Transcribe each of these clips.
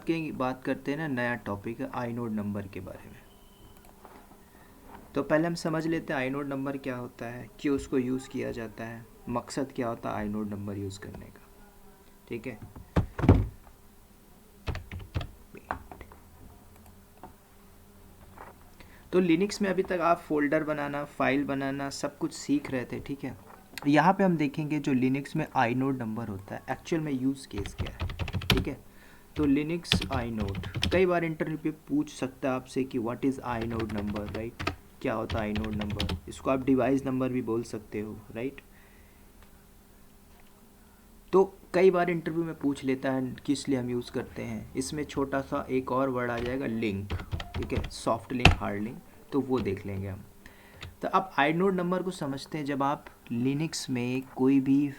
बात करते हैं ना, नया टॉपिक है आइनोड नंबर के बारे में। तो पहले हम समझ लेते हैं आइनोड नंबर क्या होता है, क्यों उसको यूज़ किया जाता है, मकसद क्या होता है आइनोड नंबर यूज़ करने का। ठीक है, तो लिनक्स में अभी तक आप फोल्डर बनाना, फाइल बनाना सब कुछ सीख रहे थे। ठीक है, यहाँ पे हम देखेंगे जो लिनक्स में आइनोड नंबर होता है एक्चुअल में यूज़ केस क्या है। ठीक है, तो लिनक्स आइनोड कई बार इंटरव्यू पे पूछ सकता है आपसे कि what is inode number, right. क्या होता है आइनोड नंबर, इसको आप डिवाइस नंबर भी बोल सकते हो, राइट। तो कई बार इंटरव्यू में पूछ लेता है किस लिए हम यूज़ करते हैं। इसमें छोटा सा एक और वर्ड आ जाएगा लिंक, ठीक है, सॉफ्ट लिंक, हार्ड लिंक, तो वो देख लेंगे हम। तो अब आइनोड नंबर को समझते हैं। जब आप लिनक्स में कोई भी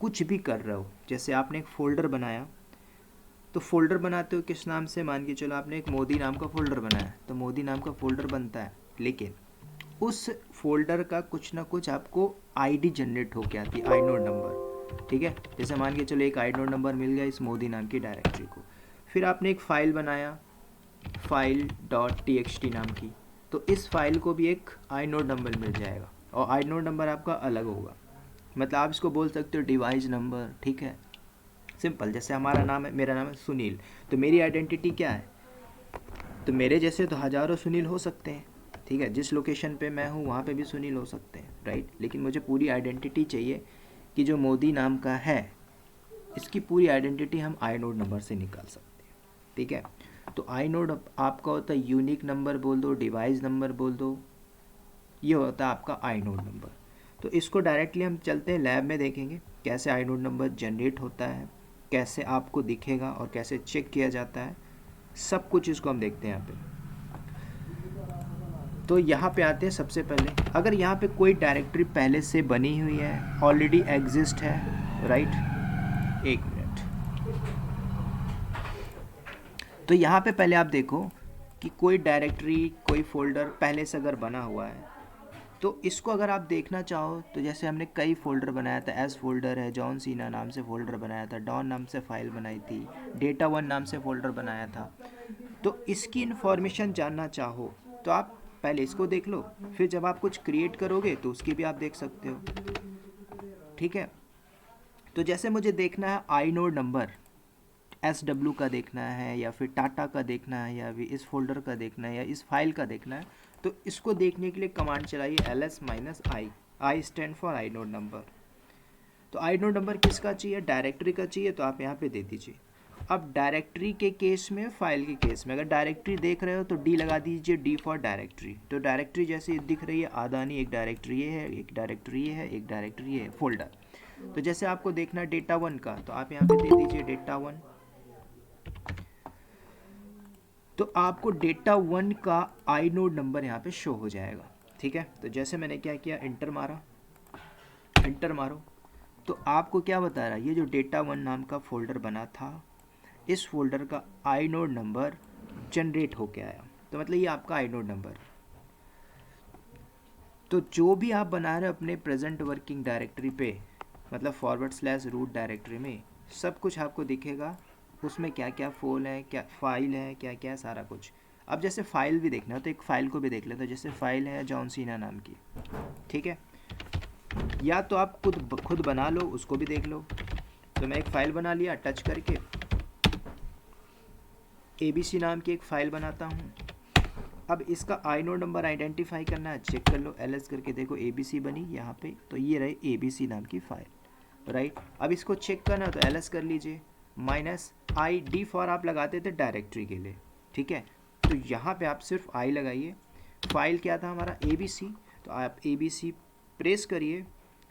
कुछ भी कर रहे हो, जैसे आपने एक फ़ोल्डर बनाया, तो फोल्डर बनाते हो किस नाम से, मान के चलो आपने एक मोदी नाम का फ़ोल्डर बनाया, तो मोदी नाम का फ़ोल्डर बनता है, लेकिन उस फोल्डर का कुछ ना कुछ आपको आईडी जनरेट होके आती है, आइनोड नंबर। ठीक है, जैसे मान के चलो एक आइनोड नंबर मिल गया इस मोदी नाम की डायरेक्टरी को, फिर आपने एक फ़ाइल बनाया फाइल डॉट txt नाम की, तो इस फाइल को भी एक आइनोड नंबर मिल जाएगा, और आइनोड नंबर आपका अलग होगा। मतलब आप इसको बोल सकते हो डिवाइस नंबर। ठीक है, सिंपल, जैसे हमारा नाम है, मेरा नाम है सुनील, तो मेरी आइडेंटिटी क्या है, तो मेरे जैसे तो हज़ारों सुनील हो सकते हैं। ठीक है, जिस लोकेशन पे मैं हूँ वहाँ पे भी सुनील हो सकते हैं, राइट। लेकिन मुझे पूरी आइडेंटिटी चाहिए कि जो मोदी नाम का है इसकी पूरी आइडेंटिटी हम आइनोड नंबर से निकाल सकते हैं। ठीक है, तो आइनोड आपका होता है यूनिक नंबर बोल दो, डिवाइस नंबर बोल दो, ये होता है आपका आइनोड नंबर। तो इसको डायरेक्टली हम चलते हैं लैब में, देखेंगे कैसे आइनोड नंबर जनरेट होता है, कैसे आपको दिखेगा और कैसे चेक किया जाता है, सब कुछ इसको हम देखते हैं यहाँ पे। तो यहाँ पे आते हैं सबसे पहले, अगर यहाँ पे कोई डायरेक्टरी पहले से बनी हुई है, ऑलरेडी एग्जिस्ट है, राइट। एक मिनट, तो यहाँ पे पहले आप देखो कि कोई डायरेक्टरी, कोई फोल्डर पहले से अगर बना हुआ है, तो इसको अगर आप देखना चाहो, तो जैसे हमने कई फोल्डर बनाया था, एस फोल्डर है, जॉन सीना नाम से फोल्डर बनाया था, डॉन नाम से फाइल बनाई थी, डेटा वन नाम से फोल्डर बनाया था, तो इसकी इन्फॉर्मेशन जानना चाहो तो आप पहले इसको देख लो, फिर जब आप कुछ क्रिएट करोगे तो उसकी भी आप देख सकते हो। ठीक है, तो जैसे मुझे देखना है आइनोड नंबर, SW का देखना है, या फिर टाटा का देखना है, या फिर इस फोल्डर का देखना है, या इस फाइल का देखना है, तो इसको देखने के लिए कमांड चलाइए ls-i, I stand for inode number. तो आइनोड नंबर किसका चाहिए, डायरेक्टरी का चाहिए, तो आप यहाँ पे दे दीजिए। अब डायरेक्टरी के केस में, फाइल के केस में, अगर डायरेक्टरी देख रहे हो तो डी लगा दीजिए, डी फॉर डायरेक्टरी। तो डायरेक्टरी जैसे दिख रही है आदानी, एक डायरेक्टरी ये है, एक डायरेक्टरी ये है, एक डायरेक्टरी ये है, फोल्डर। तो जैसे आपको देखना है डेटा वन का, तो आप यहाँ पे दे दीजिए डेटा वन। तो आपको डेटा वन का आइनोड नंबर यहाँ पे शो हो जाएगा। ठीक है, तो जैसे मैंने क्या किया, इंटर मारा, इंटर मारो, तो आपको क्या बता रहा है, ये जो डेटा वन नाम का फोल्डर बना था, इस फोल्डर का आइनोड नंबर जनरेट होके आया, तो मतलब ये आपका आइनोड नंबर। तो जो भी आप बना रहे हो अपने प्रेजेंट वर्किंग डायरेक्टरी पे, मतलब /रूट डायरेक्टरी में, सब कुछ आपको दिखेगा, उसमें क्या क्या फोल है, क्या फाइल है, क्या क्या सारा कुछ। अब जैसे फाइल भी देखना है तो एक फ़ाइल को भी देख लेते हैं, जैसे फाइल है जॉन सीना नाम की। ठीक है, या तो आप खुद बना लो, उसको भी देख लो। तो मैं एक फ़ाइल बना लिया, टच करके ABC नाम की एक फ़ाइल बनाता हूँ। अब इसका आइनोड नंबर आइडेंटिफाई करना है, चेक कर लो, LS करके देखो ABC बनी यहाँ पे, तो ये रही ABC नाम की फ़ाइल, राइट। अब इसको चेक करना है तो LS कर लीजिए, -ID फॉर आप लगाते थे डायरेक्टरी के लिए। ठीक है, तो यहाँ पे आप सिर्फ I लगाइए। फाइल क्या था हमारा ABC, तो आप ABC प्रेस करिए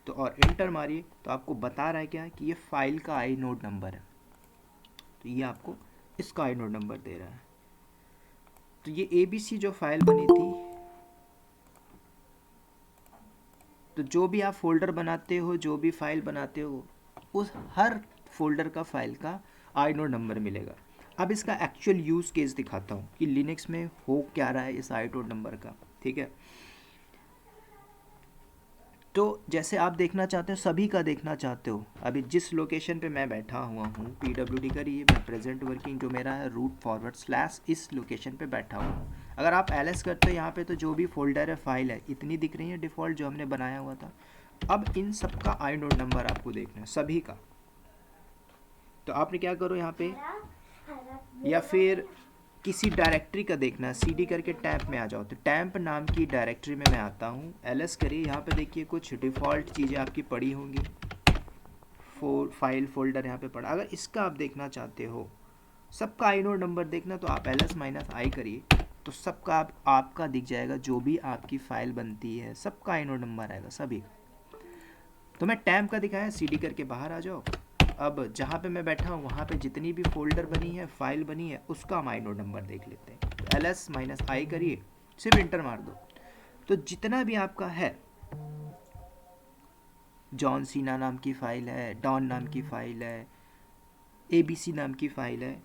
तो, और इंटर मारिए, तो आपको बता रहा है क्या कि ये फाइल का आइनोड नंबर है, तो ये आपको इसका आइनोड नंबर दे रहा है। तो ये ABC जो फाइल बनी थी, तो जो भी आप फोल्डर बनाते हो, जो भी फाइल बनाते हो, उस हर फोल्डर का फाइल का आइनोड नंबर मिलेगा। अब इसका एक्चुअल यूज़ केस दिखाता हूँ कि लिनक्स में हो क्या रहा है इस आइनोड नंबर का। ठीक है, तो जैसे आप देखना चाहते हो, सभी का देखना चाहते हो, अभी जिस लोकेशन पे मैं बैठा हुआ हूँ, PWD करिए, मैं प्रेजेंट वर्किंग जो मेरा है √/ इस लोकेशन पे बैठा हुआ हूँ। अगर आप LS करते हो यहाँ पे, तो जो भी फोल्डर है, फाइल है, इतनी दिख रही है डिफ़ॉल्ट जो हमने बनाया हुआ था। अब इन सब का inode नंबर आपको देखना है, सभी का। तो आपने क्या करो यहाँ पे, या फिर किसी डायरेक्टरी का देखना है, CD करके टैम्प में आ जाओ। तो टैम्प नाम की डायरेक्टरी में मैं आता हूँ, LS करिए, यहाँ पे देखिए कुछ डिफ़ॉल्ट चीज़ें आपकी पड़ी होंगी, फाइल फोल्डर यहाँ पे पड़ा। अगर इसका आप देखना चाहते हो, सबका inode नंबर देखना, तो आप LS-I करिए, तो सबका आपका दिख जाएगा, जो भी आपकी फ़ाइल बनती है सबका inode नंबर आएगा सभी का। तो मैं टैम्प का दिखाया, CD करके बाहर आ जाओ। अब जहाँ पे मैं बैठा हूँ वहाँ पे जितनी भी फोल्डर बनी है, फाइल बनी है, उसका हम inode नंबर देख लेते हैं। तो LS-I करिए, सिर्फ इंटर मार दो, तो जितना भी आपका है, जॉन सीना नाम की फ़ाइल है, डॉन नाम की फ़ाइल है, ABC नाम की फ़ाइल है,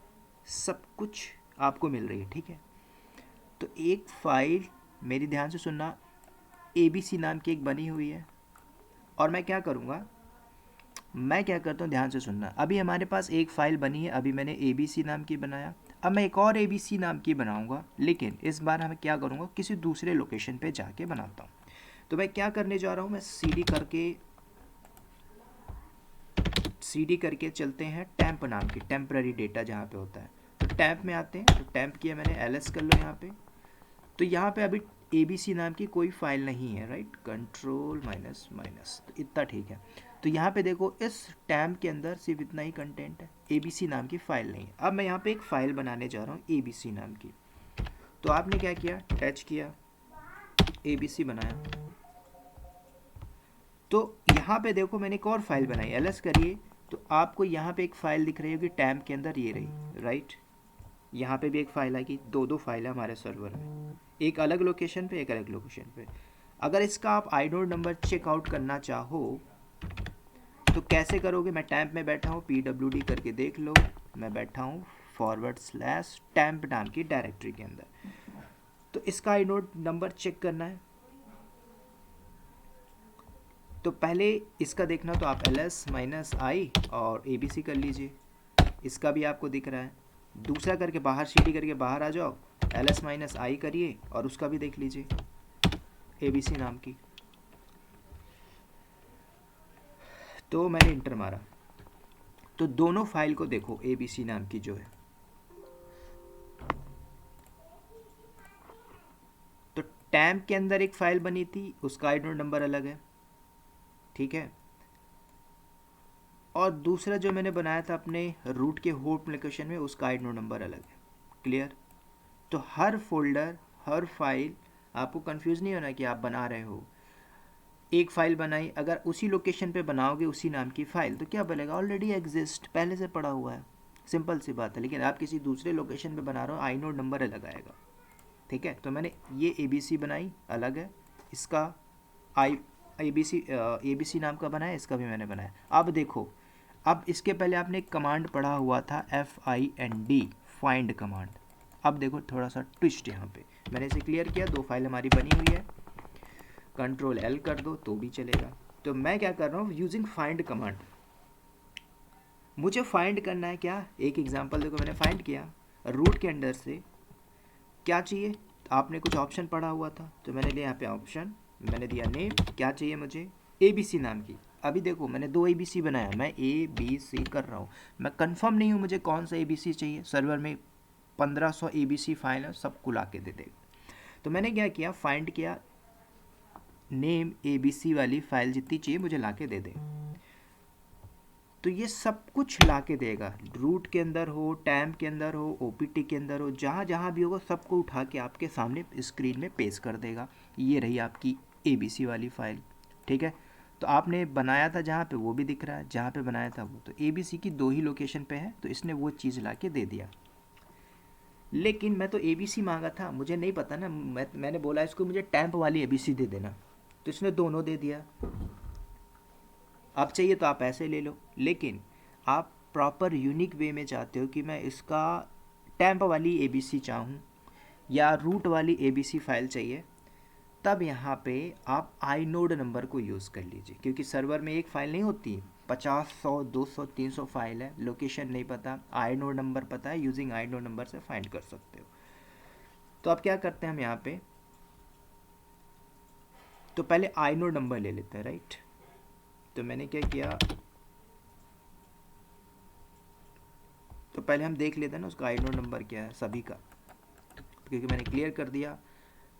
सब कुछ आपको मिल रही है, ठीक है। तो एक फ़ाइल, मेरी ध्यान से सुनना, ABC नाम की एक बनी हुई है, और मैं क्या करूँगा, मैं क्या करता हूँ, ध्यान से सुनना। अभी हमारे पास एक फ़ाइल बनी है, अभी मैंने ABC नाम की बनाया, अब मैं एक और ABC नाम की बनाऊँगा, लेकिन इस बार मैं क्या करूँगा, किसी दूसरे लोकेशन पे जाके बनाता हूँ। तो मैं क्या करने जा रहा हूँ, मैं CD करके चलते हैं टैम्प नाम की, टेम्पररी डेटा जहाँ पे होता है। तो टैम्प में आते हैं, तो टैम्प किया मैंने, LS कर लो यहाँ पे। तो यहाँ पे अभी ABC नाम की कोई फाइल नहीं है, राइट, कंट्रोल माइनस, तो इतना ठीक है। तो यहाँ पे देखो, इस टैम्प के अंदर सिर्फ इतना ही कंटेंट है, ABC नाम की फ़ाइल नहीं है। अब मैं यहाँ पे एक फ़ाइल बनाने जा रहा हूँ ABC नाम की। तो आपने क्या किया, टच किया, ABC बनाया। तो यहाँ पे देखो, मैंने एक और फाइल बनाई, LS करिए, तो आपको यहाँ पे एक फ़ाइल दिख रही होगी टैम्प के अंदर, ये रही, राइट। यहाँ पे भी एक फ़ाइल आएगी, दो फाइल है हमारे सर्वर में, एक अलग लोकेशन पे, एक अलग लोकेशन पे। अगर इसका आप inode नंबर चेकआउट करना चाहो तो कैसे करोगे, मैं टैम्प में बैठा हूँ, PWD करके देख लो, मैं बैठा हूँ / टैम्प नाम की डायरेक्टरी के अंदर। तो इसका inode नंबर चेक करना है, तो पहले इसका देखना, तो आप LS-I और ABC कर लीजिए, इसका भी आपको दिख रहा है। दूसरा करके बाहर, CD करके बाहर आ जाओ, LS-I करिए और उसका भी देख लीजिए, ABC नाम की। तो मैंने इंटर मारा, तो दोनों फाइल को देखो, ABC नाम की जो है। तो टैम्प के अंदर एक फ़ाइल बनी थी, उसका inode नंबर अलग है, ठीक है। और दूसरा जो मैंने बनाया था अपने रूट के होम लोकेशन में, उसका inode नंबर अलग है, क्लियर। तो हर फोल्डर, हर फाइल, आपको कंफ्यूज नहीं होना कि आप बना रहे हो। एक फ़ाइल बनाई, अगर उसी लोकेशन पे बनाओगे उसी नाम की फ़ाइल, तो क्या बनेगा, ऑलरेडी एग्जिस्ट, पहले से पड़ा हुआ है, सिंपल सी बात है। लेकिन आप किसी दूसरे लोकेशन पे बना रहे हो, inode नंबर अलग आएगा, ठीक है। तो मैंने ये ABC बनाई, अलग है, इसका ABC नाम का बनाया, इसका भी मैंने बनाया। अब देखो, अब इसके पहले आपने एक कमांड पढ़ा हुआ था, FIND, फाइंड कमांड। अब देखो थोड़ा सा ट्विस्ट यहाँ पे, मैंने इसे क्लियर किया, दो फाइल हमारी बनी हुई है, Ctrl-L कर दो तो भी चलेगा। तो मैं क्या कर रहा हूँ, यूजिंग फाइंड कमांड, मुझे फाइंड करना है क्या, एक एग्जांपल देखो, मैंने फाइंड किया रूट के अंदर से, क्या चाहिए, तो आपने कुछ ऑप्शन पढ़ा हुआ था, तो मैंने लिया यहाँ पे ऑप्शन, मैंने दिया नेम, क्या चाहिए मुझे, ABC नाम की। अभी देखो, मैंने 2 ABC बनाया, मैं ABC कर रहा हूँ, मैं कंफर्म नहीं हूँ मुझे कौन सा ABC चाहिए, सर्वर में 1500 ABC फाइल है, सबको ला के दे देगा। तो मैंने क्या किया, फाइंड किया, नेम ABC वाली फ़ाइल जितनी चाहिए मुझे ला के दे दे। तो ये सब कुछ ला के देगा, रूट के अंदर हो, टैम्प के अंदर हो, OPT के अंदर हो, जहाँ जहाँ भी होगा सबको उठा के आपके सामने स्क्रीन में पेश कर देगा। ये रही आपकी ABC वाली फ़ाइल, ठीक है। तो आपने बनाया था जहाँ पे, वो भी दिख रहा है, जहाँ पे बनाया था वो, तो ABC की 2 ही लोकेशन पे है, तो इसने वो चीज़ ला के दे दिया। लेकिन मैं तो ABC मांगा था, मुझे नहीं पता ना, मैंने बोला इसको मुझे टैम्प वाली ABC दे देना, तो इसने दोनों दे दिया। आप चाहिए तो आप ऐसे ले लो, लेकिन आप प्रॉपर यूनिक वे में चाहते हो कि मैं इसका टैम्प वाली ABC चाहूँ या रूट वाली ABC फाइल चाहिए, तब यहाँ पे आप आई नोड नंबर को यूज़ कर लीजिए, क्योंकि सर्वर में एक फ़ाइल नहीं होती, 50, 100, 200, 300 फाइल है, लोकेशन नहीं पता, आई नोड नंबर पता है, यूजिंग आई नोड नंबर से फाइंड कर सकते हो। तो अब क्या करते हैं हम यहाँ पे, तो पहले आई नोड नंबर ले लेते हैं, राइट। तो मैंने क्या किया, तो पहले हम देख लेते हैं ना उसका आई नोड नंबर क्या है सभी का, क्योंकि मैंने क्लियर कर दिया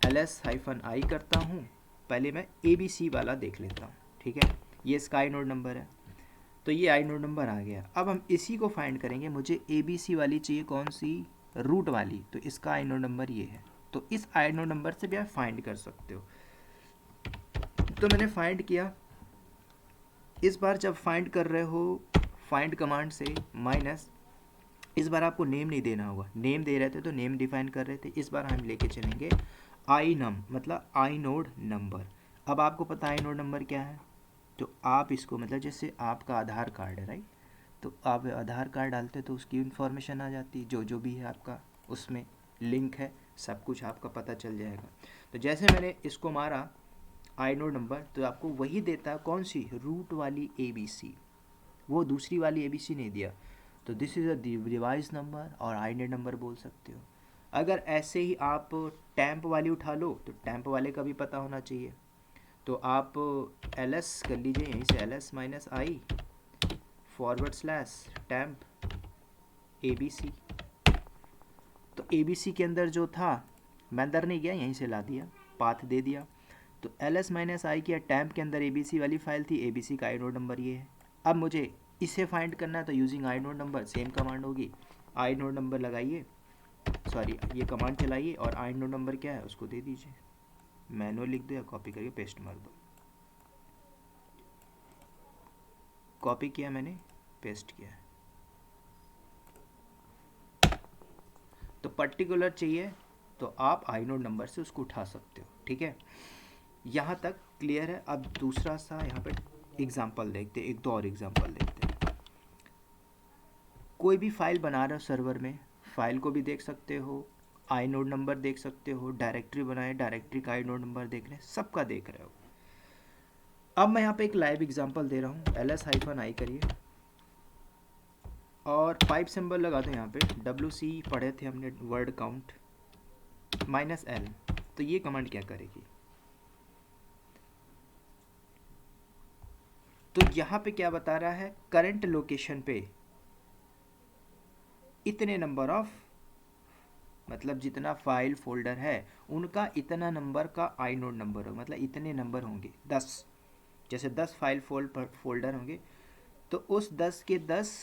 ls-i करता हूँ, पहले मैं ABC वाला देख लेता हूँ, ठीक है। ये इसका आई नोड नंबर है, तो ये आई नोड नंबर आ गया। अब हम इसी को फाइंड करेंगे, मुझे ABC वाली चाहिए, कौन सी, रूट वाली, तो इसका आई नोड नंबर ये है। तो इस आई नोड नंबर से भी आप फाइंड कर सकते हो। तो मैंने फाइंड किया। इस बार जब फाइंड कर रहे हो फाइंड कमांड से माइनस, इस बार आपको नेम नहीं देना होगा, नेम दे रहे थे तो नेम डिफाइन कर रहे थे, इस बार हम लेके चलेंगे आई नम, मतलब आई नोड नंबर। अब आपको पता आई नोड नंबर क्या है, तो आप इसको, मतलब जैसे आपका आधार कार्ड है, राइट, तो आप आधार कार्ड डालते तो उसकी इन्फॉर्मेशन आ जाती है, जो भी है आपका उसमें लिंक है, सब कुछ आपका पता चल जाएगा। तो जैसे मैंने इसको मारा आई नोड नंबर, तो आपको वही देता है, कौन सी, रूट वाली ABC, वो दूसरी वाली ABC नहीं दिया। तो this is a device number और आई नोड नंबर बोल सकते हो। अगर ऐसे ही आप टैंप वाली उठा लो तो टैंप वाले का भी पता होना चाहिए, तो आप ls कर लीजिए, यहीं से ls-i / टैंप ABC। तो ABC के अंदर जो था, मैं अंदर नहीं गया, यहीं से ला दिया, पाथ दे दिया। तो ls-i किया, टैंप के अंदर ABC वाली फाइल थी, ABC का आई नोड नंबर ये है। अब मुझे इसे फाइंड करना है, तो using I node number same command होगी, आई नोड नंबर लगाइए, सॉरी ये कमांड चलाइए और आई नोड नंबर क्या है उसको दे दीजिए, मैनुअल लिख दो या कॉपी करके पेस्ट मार दो। कॉपी किया मैंने, पेस्ट किया। तो पर्टिकुलर चाहिए तो आप आई नोड नंबर से उसको उठा सकते हो, ठीक है। यहाँ तक क्लियर है। अब दूसरा सा यहाँ पे एग्जाम्पल देखते हैं, एक दो और एग्जाम्पल देखते हैं। कोई भी फाइल बना रहे हो सर्वर में, फाइल को भी देख सकते हो, आई नोड नंबर देख सकते हो, डायरेक्टरी बनाए, डायरेक्टरी का आई नोड नंबर देख रहे हैं, सबका देख रहे हो। अब मैं यहाँ पे एक लाइव एग्जांपल दे रहा हूँ, ls-i करिए और 5 सिंबल लगा दो यहाँ पे, WC पढ़े थे हमने वर्ड काउंट -l। तो ये कमांड क्या करेगी, तो यहाँ पे क्या बता रहा है, करंट लोकेशन पे इतने नंबर ऑफ, मतलब जितना फाइल फोल्डर है उनका इतना नंबर का आई नोड नंबर हो, मतलब इतने नंबर होंगे 10, जैसे 10 फाइल फोल्डर होंगे, तो उस 10 के 10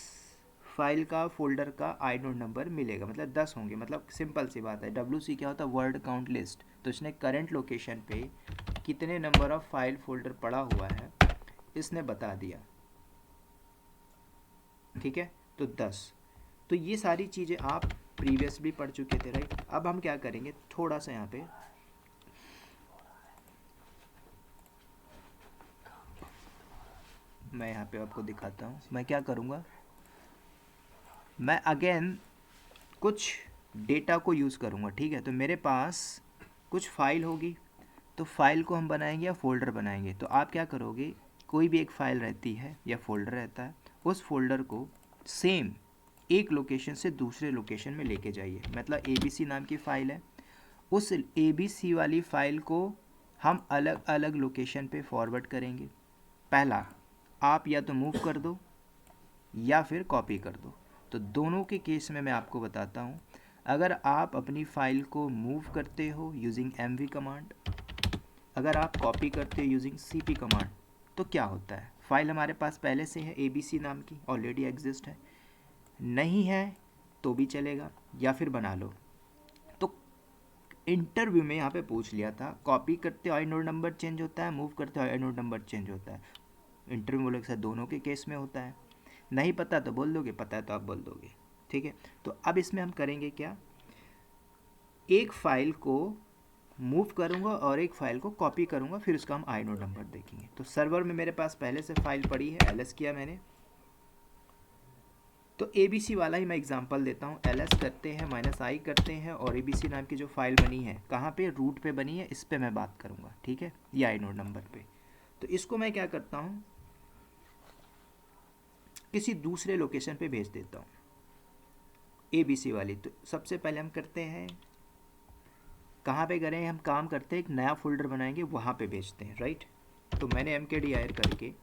फाइल का फोल्डर का आई नोड नंबर मिलेगा, मतलब 10 होंगे। मतलब सिंपल सी बात है, WC क्या होता है, वर्ड काउंट लिस्ट। तो इसने करंट लोकेशन पे कितने नंबर ऑफ फाइल फोल्डर पड़ा हुआ है इसने बता दिया, ठीक है। तो 10, तो ये सारी चीज़ें आप प्रीवियस भी पढ़ चुके थे, राइट। अब हम क्या करेंगे, थोड़ा सा यहाँ पे मैं यहाँ पे आपको दिखाता हूँ। मैं क्या करूँगा, मैं अगेन कुछ डेटा को यूज़ करूँगा, ठीक है। तो मेरे पास कुछ फाइल होगी, तो फाइल को हम बनाएंगे या फोल्डर बनाएंगे। तो आप क्या करोगे, कोई भी एक फ़ाइल रहती है या फोल्डर रहता है, उस फोल्डर को सेम एक लोकेशन से दूसरे लोकेशन में लेके जाइए। मतलब ABC नाम की फ़ाइल है, उस ABC वाली फ़ाइल को हम अलग अलग लोकेशन पे फॉरवर्ड करेंगे। पहला, आप या तो मूव कर दो या फिर कॉपी कर दो। तो दोनों के केस में मैं आपको बताता हूँ। अगर आप अपनी फ़ाइल को मूव करते हो यूजिंग MV कमांड, अगर आप कॉपी करते हो यूजिंग CP कमांड, तो क्या होता है, फ़ाइल हमारे पास पहले से है ABC नाम की, ऑलरेडी एग्जिस्ट है, नहीं है तो भी चलेगा, या फिर बना लो। तो इंटरव्यू में यहाँ पे पूछ लिया था, कॉपी करते हो आई नोड नंबर चेंज होता है, मूव करते हो आई नोड नंबर चेंज होता है। इंटरव्यू बोले सर दोनों के केस में होता है। नहीं पता तो बोल दोगे, पता है तो आप बोल दोगे, ठीक है। तो अब इसमें हम करेंगे क्या, एक फ़ाइल को मूव करूँगा और एक फ़ाइल को कॉपी करूँगा, फिर उसका हम आई नोड नंबर देखेंगे। तो सर्वर में मेरे पास पहले से फ़ाइल पड़ी है, ls किया मैंने, तो ABC वाला ही मैं एग्जांपल देता हूँ। ls करते हैं, -i करते हैं, और ABC नाम की जो फाइल बनी है कहाँ पे, रूट पे बनी है, इस पे मैं बात करूँगा, ठीक है, ये आइनोड नंबर पे। तो इसको मैं क्या करता हूँ, किसी दूसरे लोकेशन पे भेज देता हूँ ABC वाली। तो सबसे पहले हम करते हैं, कहाँ पे करें, हम काम करते हैं एक नया फोल्डर बनाएंगे, वहाँ पे भेजते हैं, राइट। तो मैंने mkdir करके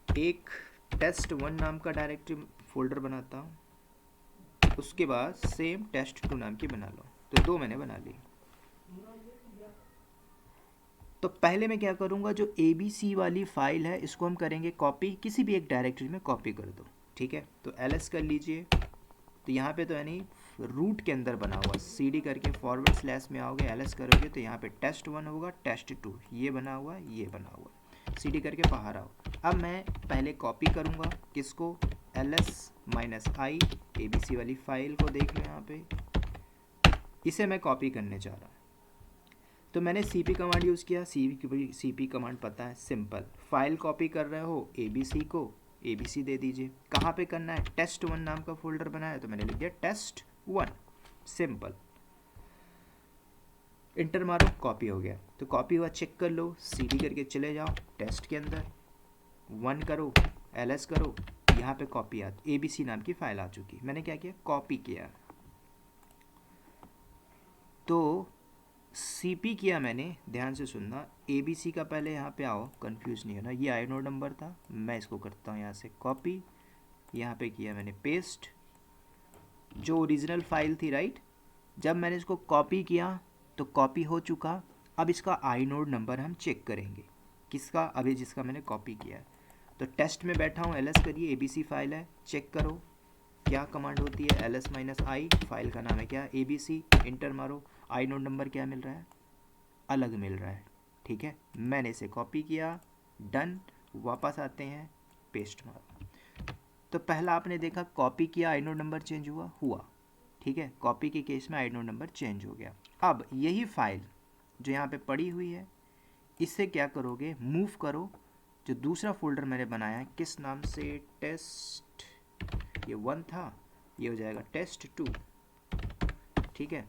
एक test1 नाम का डायरेक्टरी फोल्डर बनाता हूँ, उसके बाद सेम test2 नाम की बना लो। तो 2 मैंने बना ली। तो पहले मैं क्या करूँगा, जो ABC वाली फाइल है इसको हम करेंगे कॉपी, किसी भी एक डायरेक्टरी में कॉपी कर दो, ठीक है। तो ls कर लीजिए। तो यहाँ पे तो यानी रूट के अंदर बना हुआ, cd करके फॉरवर्ड स्लैश में आओगे, ls करोगे तो यहाँ पे test1 होगा, test2 ये बना हुआ, ये बना हुआ, cd करके बाहर आओ। अब मैं पहले कॉपी करूँगा, किसको, ls-i ABC वाली फाइल को देख लो यहाँ पे, इसे मैं कॉपी करने जा रहा हूँ। तो मैंने cp कमांड यूज़ किया। cp कमांड पता है, सिंपल, फाइल कॉपी कर रहे हो ABC को, ABC दे दीजिए। कहाँ पे करना है, test1 नाम का फोल्डर बनाया तो मैंने लिख दिया test1, सिंपल, इंटर मारो, कॉपी हो गया। तो कॉपी हुआ, चेक कर लो, cd करके चले जाओ टेस्ट के अंदर, 1 करो, ls करो, यहाँ पे कॉपी आ, ABC नाम की फाइल आ चुकी। मैंने क्या किया, कॉपी किया। तो cp किया मैंने, ध्यान से सुनना, ABC का पहले यहाँ पे आओ, कंफ्यूज नहीं होना, ये आइनोड नंबर था, मैं इसको करता हूँ यहाँ से कॉपी, यहाँ पे किया मैंने पेस्ट, जो ओरिजिनल फाइल थी, राइट। जब मैंने इसको कॉपी किया तो कॉपी हो चुका। अब इसका आइनोड नंबर हम चेक करेंगे, किसका, अभी जिसका मैंने कॉपी किया है। तो टेस्ट में बैठा हूँ, ls करिए, ABC फाइल है, चेक करो क्या कमांड होती है, ls-i, फाइल का नाम है क्या, ABC, इंटर मारो, आइनोड नंबर क्या मिल रहा है, अलग मिल रहा है, ठीक है। मैंने इसे कॉपी किया, डन, वापस आते हैं, पेस्ट मारो। तो पहला आपने देखा, कॉपी किया, आइनोड नंबर चेंज हुआ, ठीक है, कॉपी के केस में आइनोड नंबर चेंज हो गया। अब यही फाइल जो यहाँ पे पड़ी हुई है, इससे क्या करोगे, मूव करो, जो दूसरा फोल्डर मैंने बनाया है, किस नाम से, टेस्ट, ये 1 था, ये हो जाएगा test2, ठीक है।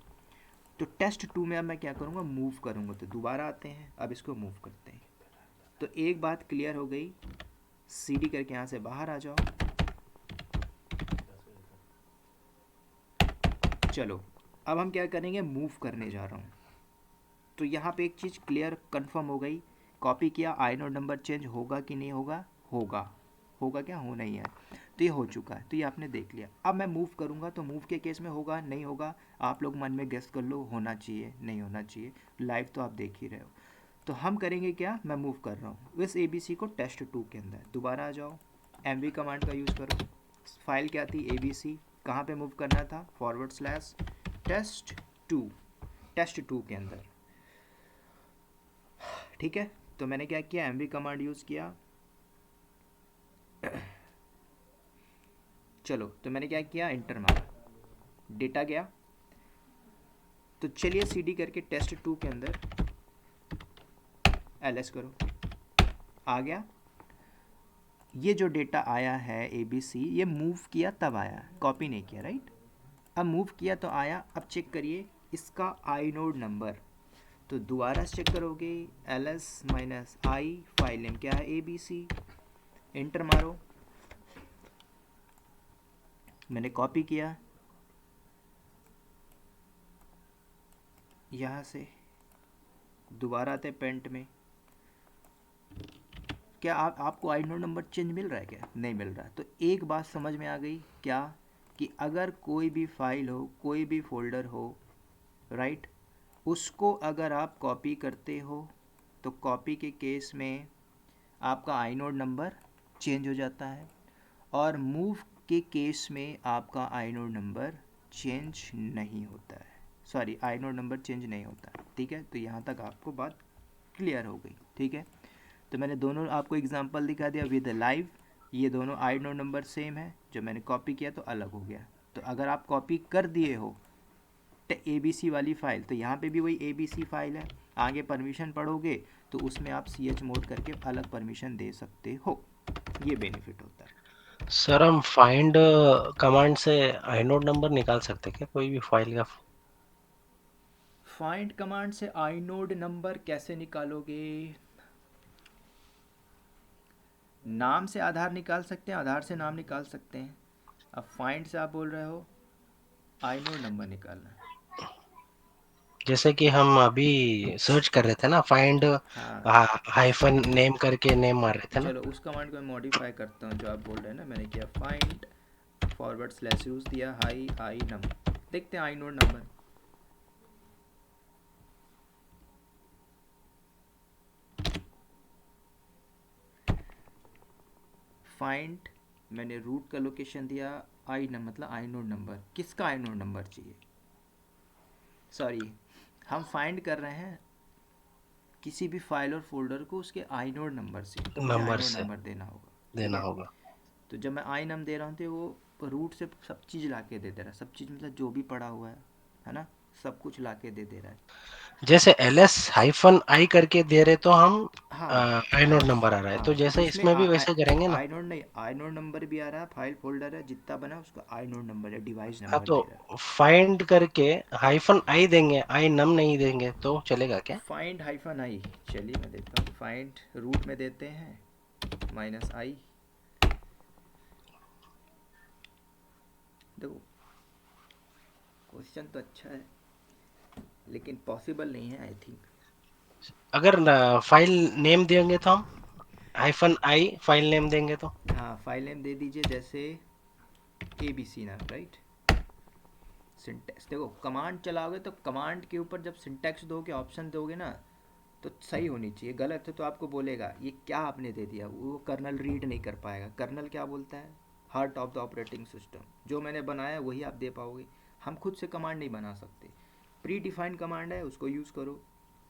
तो test2 में अब मैं क्या करूँगा, मूव करूँगा। तो दोबारा आते हैं, अब इसको मूव करते हैं। तो एक बात क्लियर हो गई, cd करके यहाँ से बाहर आ जाओ, चलो अब हम क्या करेंगे, मूव करने जा रहा हूँ। तो यहाँ पे एक चीज़ क्लियर कंफर्म हो गई, कॉपी किया, आइनोड नंबर चेंज होगा कि नहीं होगा, होगा क्या, हो नहीं है, तो ये हो चुका है, तो ये आपने देख लिया। अब मैं मूव करूँगा, तो मूव के केस में होगा नहीं होगा, आप लोग मन में गेस कर लो, होना चाहिए नहीं होना चाहिए, लाइव तो आप देख ही रहे हो। तो हम करेंगे क्या, मैं मूव कर रहा हूँ इस ABC को test2 के अंदर, दोबारा आ जाओ, mv कमांड का यूज़ करो, फाइल क्या थी, ABC, कहाँ पे मूव करना था, फॉरवर्ड स्लैश test2 के अंदर, ठीक है। तो मैंने क्या किया, mv कमांड यूज़ किया, चलो, तो मैंने क्या किया, इंटर मारा, डेटा गया। तो चलिए cd करके test2 के अंदर ls करो, आ गया। ये जो डेटा आया है ABC, ये मूव किया तब आया, कॉपी नहीं किया, राइट। अब मूव किया तो आया। अब चेक करिए इसका आइनोड नंबर, तो दोबारा चेक करोगे, ls-i, फाइल नेम क्या है, ABC, इंटर मारो, मैंने कॉपी किया, यहाँ से दोबारा आते पेंट में, क्या आपको आइनोड नंबर चेंज मिल रहा है क्या, नहीं मिल रहा है। तो एक बात समझ में आ गई, क्या, कि अगर कोई भी फाइल हो, कोई भी फोल्डर हो, राइट, उसको अगर आप कॉपी करते हो तो कॉपी के केस में आपका आइनोड नंबर चेंज हो जाता है, और मूव के केस में आपका आइनोड नंबर चेंज नहीं होता है, सॉरी, आइनोड नंबर चेंज नहीं होता है, ठीक है। तो यहाँ तक आपको बात क्लियर हो गई, ठीक है। तो मैंने दोनों आपको एग्जांपल दिखा दिया विद लाइव, ये दोनों आइनोड नंबर सेम है, जो मैंने कॉपी किया तो अलग हो गया। तो अगर आप कॉपी कर दिए हो ABC वाली फाइल, तो यहाँ पे भी वही ABC फाइल है, आगे परमिशन पढ़ोगे तो उसमें आप ch मोड करके अलग परमिशन दे सकते हो, ये बेनिफिट होता है। सर हम फाइंड कमांड से आइनोड नंबर निकाल सकते क्या कोई भी फाइल का? फाइंड कमांड से आईनोड नंबर कैसे निकालोगे? नाम से आधार निकाल सकते हैं, आधार से नाम निकाल सकते हैं। अब फाइंड से आप बोल रहे हो आईनोड नंबर निकालना है। जैसे कि हम अभी सर्च कर रहे थे ना, फाइंड हाँ, हाइफन नेम करके नेम मार रहे थे ना। चलो उस कमांड को मैं मॉडिफाई करता हूँ जो आप बोल रहे हैं ना। मैंने किया फाइंड फॉरवर्ड स्लैश यूज़ दिया हाई आई नंबर, देखते हैं आई नोड नंबर। फाइंड, मैंने रूट का लोकेशन दिया आई नंबर, मतलब आई नोड नंबर। किसका आई नोड नंबर चाहिए? सॉरी, हम फाइंड कर रहे हैं किसी भी फाइल और फोल्डर को उसके आई नोड नंबर से, तो मुझे आई नंबर नोड से नंबर देना होगा। ठीक देना है, होगा। तो जब मैं आई नम दे रहा हूँ तो वो रूट से सब चीज़ ला के दे दे रहा है। सब चीज़ मतलब जो भी पड़ा हुआ है ना, सब कुछ ला के दे दे रहा है। जैसे ls हाइफन आई करके दे रहे तो हम हाँ, आइनोड नंबर आ रहा है, तो हाँ, तो जैसे इसमें इसमें भी वैसे करेंगे ना। आई नोड नहीं, आई नोड नंबर भी आ रहा है, फाइल फोल्डर है जितना बना है उसका आई नोड नंबर है, डिवाइस हाँ, नंबर तो दे रहा फाइंड करके हाइफन आई देंगे, आई नम नहीं देंगे तो चलेगा है। क्या? फाइंड हाइफन आई, चलिए मैं देखता हूँ। फाइंड रूट में देते हैं माइनस आई। देखो, क्वेश्चन तो अच्छा है लेकिन पॉसिबल नहीं है आई थिंक। अगर फाइल नेम देंगे तो हम हाइफन आई फाइल नेम देंगे तो। हाँ, फाइल नेम दे दीजिए जैसे ए बी सी नाम, राइट। सिंटैक्स देखो, कमांड चलाओगे तो कमांड के ऊपर जब सिंटैक्स दोगे, ऑप्शन दोगे ना, तो सही होनी चाहिए। गलत है तो आपको बोलेगा ये क्या आपने दे दिया, वो कर्नल रीड नहीं कर पाएगा। कर्नल क्या बोलता है? Heart of the operating system. जो मैंने बनाया वही आप दे पाओगे। हम खुद से कमांड नहीं बना सकते। प्री डिफाइंड कमांड है, उसको यूज़ करो,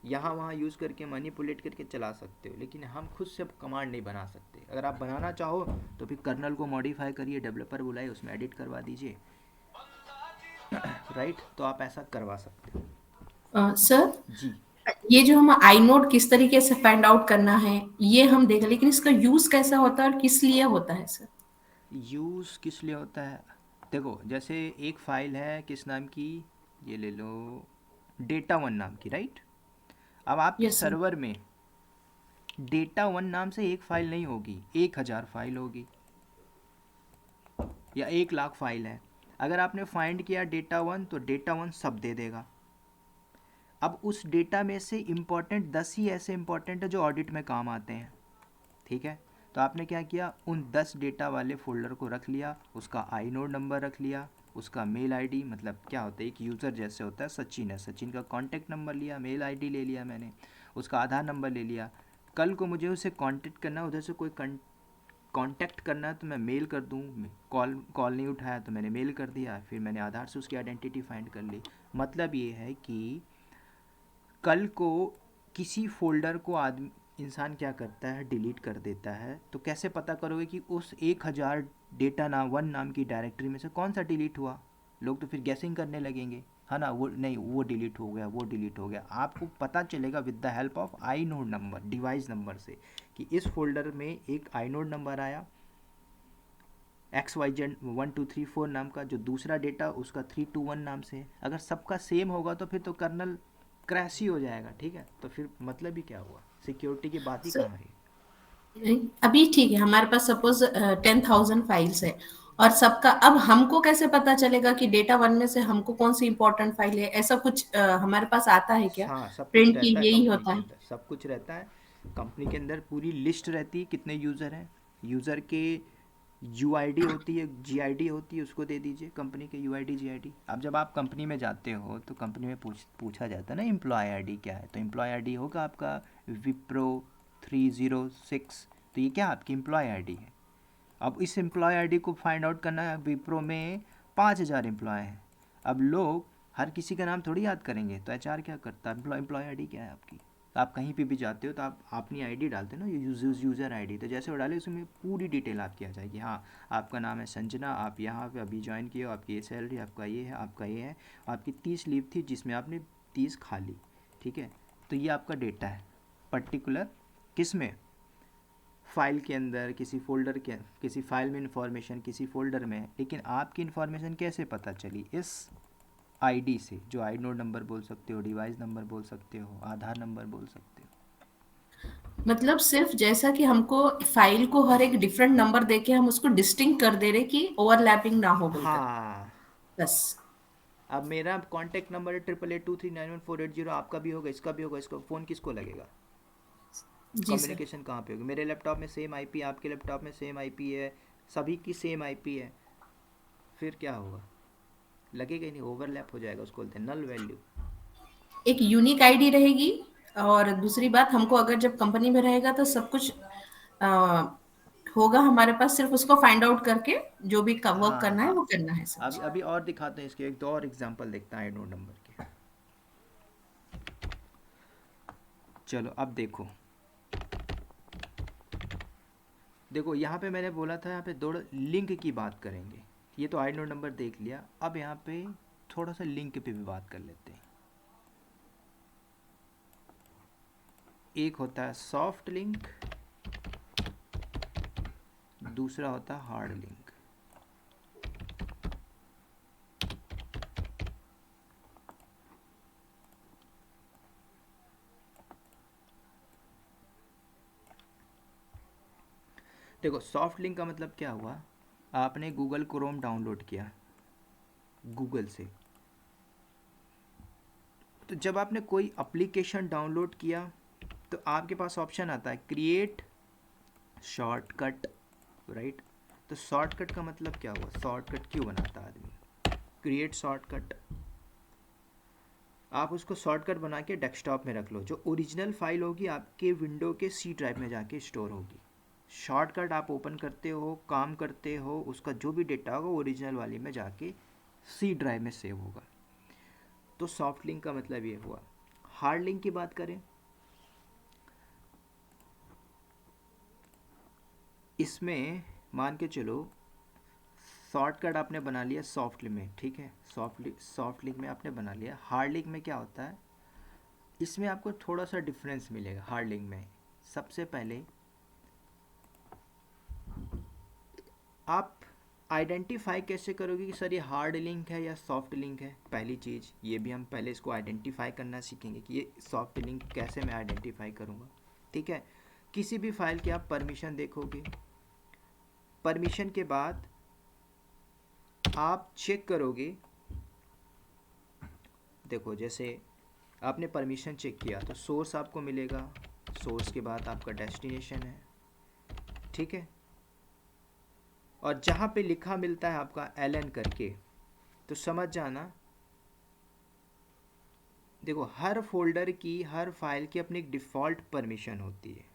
यहाँ वहाँ यूज़ करके मैनिपुलेट करके चला सकते हो, लेकिन हम खुद से कमांड नहीं बना सकते। अगर आप बनाना चाहो तो फिर कर्नल को मॉडिफाई करिए, डेवलपर बुलाइए, उसमें एडिट करवा दीजिए, राइट। तो आप ऐसा करवा सकते हो। सर, जी। ये जो हम आई नोड किस तरीके से फाइंड आउट करना है ये हम देख, लेकिन इसका यूज कैसा होता है और किस लिए होता है सर? यूज़ किस लिए होता है? देखो, जैसे एक फ़ाइल है किस नाम की, ये ले लो, डेटा वन नाम की, राइट। अब आपके यस सर। सर्वर में डेटा वन नाम से एक फ़ाइल नहीं होगी, 1,000 फाइल होगी या 1,00,000 फाइल है। अगर आपने फाइंड किया डेटा वन तो डेटा वन सब दे देगा। अब उस डेटा में से इम्पॉर्टेंट 10 ही ऐसे इम्पॉर्टेंट है जो ऑडिट में काम आते हैं। ठीक है, तो आपने क्या किया, उन 10 डेटा वाले फोल्डर को रख लिया, उसका आई नोड नंबर रख लिया, उसका मेल आईडी, मतलब क्या होता है, एक यूज़र जैसे होता है, सचिन है, सचिन का कॉन्टैक्ट नंबर लिया, मेल आईडी ले लिया मैंने, उसका आधार नंबर ले लिया। कल को मुझे उसे कांटेक्ट करना, उधर से कोई कांटेक्ट करना है तो मैं मेल कर दूँ। कॉल कॉल नहीं उठाया तो मैंने मेल कर दिया, फिर मैंने आधार से उसकी आइडेंटिटी फाइंड कर ली। मतलब ये है कि कल को किसी फोल्डर को आदमी, इंसान क्या करता है, डिलीट कर देता है, तो कैसे पता करोगे कि उस 1,000 डेटा नाम वन नाम की डायरेक्टरी में से कौन सा डिलीट हुआ? लोग तो फिर गैसिंग करने लगेंगे, है ना, वो नहीं, वो डिलीट हो गया, वो डिलीट हो गया। आपको पता चलेगा with the help of I node number, device number से, कि इस फोल्डर में एक आई नोड नंबर आया एक्स वाई जेड 1 2 3 4 नाम का, जो दूसरा डेटा उसका 3 2 1 नाम से है। अगर सबका सेम होगा तो फिर तो कर्नल क्रैश ही हो जाएगा। ठीक है, तो फिर मतलब ही क्या हुआ, सिक्योरिटी की बात ही सर, कहाँ है। अभी ठीक है, हमारे पास सपोज 10,000 फाइल्स है और सबका, अब हमको कैसे पता चलेगा कि डेटा वन में से हमको कौन सी इंपॉर्टेंट फाइल है? ऐसा कुछ हमारे पास आता है क्या? हाँ, सब कुछ प्रिंट की रहता है यही कंपनी होता के है? अंदर, सब कुछ रहता है कंपनी के अंदर। पूरी लिस्ट रहती है, कितने यूज़र हैं, यूज़र के यूआईडी होती है, जीआईडी होती है, उसको दे दीजिए कंपनी के यूआईडी जीआईडी। अब जब आप कंपनी में जाते हो तो कंपनी में पूछा जाता है ना एम्प्लॉय आईडी क्या है, तो एम्प्लॉय आईडी होगा आपका विप्रो 306। तो ये क्या आपकी एम्प्लॉय आईडी है। अब इस एम्प्लॉय आईडी को फाइंड आउट करना है, विप्रो में 5,000 एम्प्लॉय हैं। अब लोग हर किसी का नाम थोड़ी याद करेंगे, तो एचआर क्या करता है, एम्प्लॉय आईडी क्या है आपकी। तो आप कहीं पे भी जाते हो तो आप अपनी आईडी डालते हो ना, यूज़र आईडी, तो जैसे वो डाले उसमें पूरी डिटेल आपकी आ जाएगी। हाँ, आपका नाम है संजना, आप यहाँ पे अभी ज्वाइन किए हो, आपकी ये सैलरी, आपका ये है, आपका ये है, आपकी 30 लीव थी जिसमें आपने 30 खा ली। ठीक है, तो ये आपका डेटा है पर्टिकुलर, किस में, फाइल के अंदर, किसी फोल्डर के, किसी फाइल में इंफॉर्मेशन किसी फोल्डर में है, लेकिन आपकी इंफॉर्मेशन कैसे पता चली? इस आईडी से, जो आई नोड नंबर बोल सकते हो, डिवाइस नंबर बोल सकते हो, आधार नंबर बोल सकते हो। मतलब सिर्फ जैसा कि हमको फाइल को हर एक डिफरेंट नंबर देके हम उसको डिस्टिंक्ट कर दे रहे कि ओवरलैपिंग ना हो बोलकर, हाँ, बस। अब मेरा कॉन्टैक्ट नंबर है 88239148, आपका भी होगा, इसका भी होगा, इसका फ़ोन किसको लगेगा? जी सर। कम्युनिकेशन कहाँ पे होगी? मेरे लैपटॉप में सेम आईपी है, आपके लैपटॉप में सेम आईपी है, सभी की सेम आईपी है, फिर क्या होगा? लगेगा ही नहीं, ओवरलैप हो जाएगा, उसको बोलते हैं नल वैल्यू। एक यूनिक आईडी रहेगी, और दूसरी बात हमको अगर जब कंपनी में रहेगा तो सब कुछ अ, होगा हमारे पास, सिर्फ उसको फाइंड आउट करके जो भी वर्क हाँ करना है हाँ, वो करना है सब। अभी अभी और दिखाते हैं इसके, एक दो और एग्जांपल देखते हैं आई नोड नंबर के। चलो अब देखो, देखो यहाँ पे मैंने बोला था, यहाँ पे दो लिंक की बात करेंगे। ये तो आई नोड नंबर देख लिया, अब यहाँ पे थोड़ा सा लिंक पे भी बात कर लेते हैं। एक होता है सॉफ्ट लिंक, दूसरा होता है हार्ड लिंक। देखो सॉफ्ट लिंक का मतलब क्या हुआ, आपने गूगल क्रोम डाउनलोड किया गूगल से, तो जब आपने कोई एप्लीकेशन डाउनलोड किया तो आपके पास ऑप्शन आता है क्रिएट शॉर्टकट, राइट? तो शॉर्टकट का मतलब क्या हुआ, शॉर्टकट क्यों बनाता है आदमी? क्रिएट शॉर्टकट, आप उसको शॉर्टकट बना के डेस्कटॉप में रख लो, जो ओरिजिनल फाइल होगी आपके विंडो के सी ड्राइव में जाके स्टोर होगी। शॉर्टकट आप ओपन करते हो, काम करते हो, उसका जो भी डेटा होगा ओरिजिनल वाली में जाके सी ड्राइव में सेव होगा। तो सॉफ्ट लिंक का मतलब ये हुआ। हार्ड लिंक की बात करें, इसमें मान के चलो शॉर्टकट आपने बना लिया सॉफ्ट लिंक में, ठीक है, सॉफ्ट लिंक में आपने बना लिया। हार्ड लिंक में क्या होता है, इसमें आपको थोड़ा सा डिफरेंस मिलेगा। हार्ड लिंक में सबसे पहले आप आइडेंटिफाई कैसे करोगे कि सर ये हार्ड लिंक है या सॉफ्ट लिंक है? पहली चीज़ ये भी हम पहले इसको आइडेंटिफाई करना सीखेंगे कि ये सॉफ्ट लिंक कैसे मैं आइडेंटिफाई करूँगा, ठीक है। किसी भी फाइल के आप परमिशन देखोगे, परमिशन के बाद आप चेक करोगे, देखो जैसे आपने परमिशन चेक किया तो सोर्स आपको मिलेगा, सोर्स के बाद आपका डेस्टिनेशन है, ठीक है, और जहाँ पे लिखा मिलता है आपका एलन करके, तो समझ जाना, देखो हर फोल्डर की, हर फाइल की अपनी एक डिफ़ॉल्ट परमिशन होती है,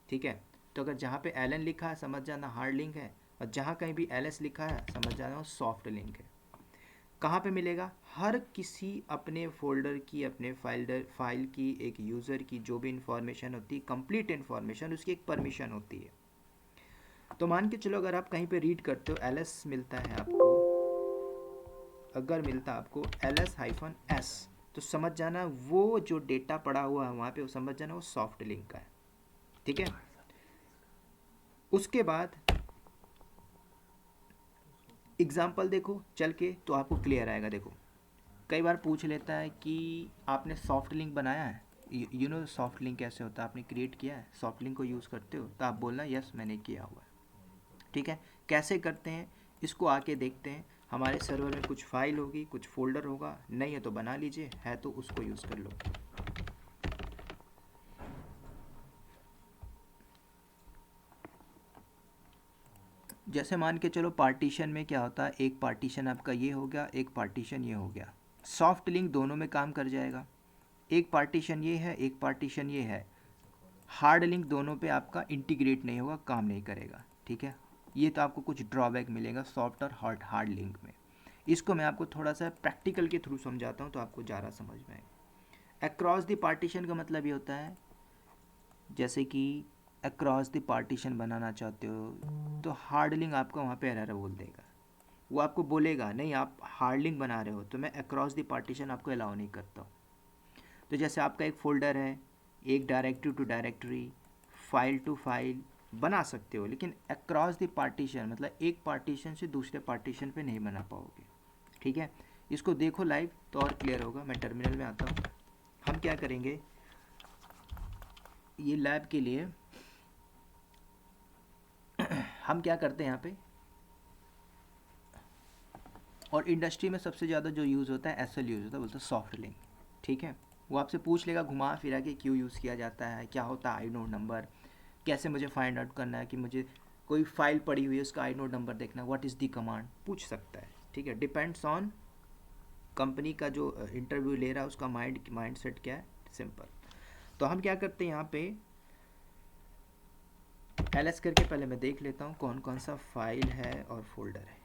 ठीक है। तो अगर जहाँ पे एलन लिखा है समझ जाना हार्ड लिंक है, और जहाँ कहीं भी एलएस लिखा है समझ जाना वो सॉफ्ट लिंक है। कहाँ पे मिलेगा? हर किसी अपने फोल्डर की, अपने फाइल की, एक यूज़र की जो भी इंफॉर्मेशन होती है, कंप्लीट इंफॉर्मेशन, उसकी एक परमिशन होती है। तो मान के चलो अगर आप कहीं पे रीड करते हो एलएस मिलता है आपको, अगर मिलता आपको ls-s, तो समझ जाना वो जो डेटा पड़ा हुआ है वहाँ पे, वो समझ जाना वो सॉफ्ट लिंक का है, ठीक है। उसके बाद एग्जाम्पल देखो चल के तो आपको क्लियर आएगा। देखो कई बार पूछ लेता है कि आपने सॉफ्ट लिंक बनाया है, यू नो सॉफ्ट लिंक कैसे होता है, आपने क्रिएट किया है, सॉफ्ट लिंक को यूज़ करते हो, तो आप बोलना यस मैंने किया हुआ है, ठीक है। कैसे करते हैं इसको आके देखते हैं। हमारे सर्वर में कुछ फाइल होगी, कुछ फोल्डर होगा, नहीं है तो बना लीजिए, है तो उसको यूज़ कर लो। जैसे मान के चलो पार्टीशन में क्या होता है, एक पार्टीशन आपका ये हो गया, एक पार्टीशन ये हो गया। सॉफ्ट लिंक दोनों में काम कर जाएगा, एक पार्टीशन ये है, एक पार्टीशन ये है। हार्ड लिंक दोनों पे आपका इंटीग्रेट नहीं होगा, काम नहीं करेगा, ठीक है। ये तो आपको कुछ ड्रॉबैक मिलेगा सॉफ्ट और हार्ड लिंक में। इसको मैं आपको थोड़ा सा प्रैक्टिकल के थ्रू समझाता हूँ तो आपको ज़्यादा समझ में आएगा। अक्रॉस द पार्टीशन का मतलब ये होता है, जैसे कि अक्रॉस द पार्टीशन बनाना चाहते हो तो हार्ड लिंक आपका वहाँ पे एरर बोल देगा, वो आपको बोलेगा नहीं आप हार्ड लिंक बना रहे हो तो मैं अक्रॉस द पार्टीशन आपको अलाउ नहीं करता हूँ। तो जैसे आपका एक फ़ोल्डर है, एक directory to directory, file to file, बना सकते हो, लेकिन अक्रॉस द पार्टीशन, मतलब एक पार्टीशन से दूसरे पार्टीशन पे नहीं बना पाओगे। ठीक है, इसको देखो लाइव तो और क्लियर होगा। मैं टर्मिनल में आता हूँ। हम क्या करेंगे, ये लैब के लिए हम क्या करते हैं यहाँ पे, और इंडस्ट्री में सबसे ज़्यादा जो यूज़ होता है एसएल यूज़ होता है, बोलते हैं सॉफ्ट लिंक। ठीक है, वो आपसे पूछ लेगा घुमा फिरा के क्यों यूज़ किया जाता है, क्या होता है आई नोड नंबर, कैसे मुझे फाइंड आउट करना है कि मुझे कोई फाइल पड़ी हुई है उसका आई नोड नंबर देखना, व्हाट इज़ दी कमांड, पूछ सकता है। ठीक है, डिपेंड्स ऑन कंपनी का जो इंटरव्यू ले रहा है उसका माइंड सेट क्या है, सिंपल। तो हम क्या करते हैं यहाँ पे एलएस करके पहले मैं देख लेता हूँ कौन कौन सा फाइल है और फोल्डर है।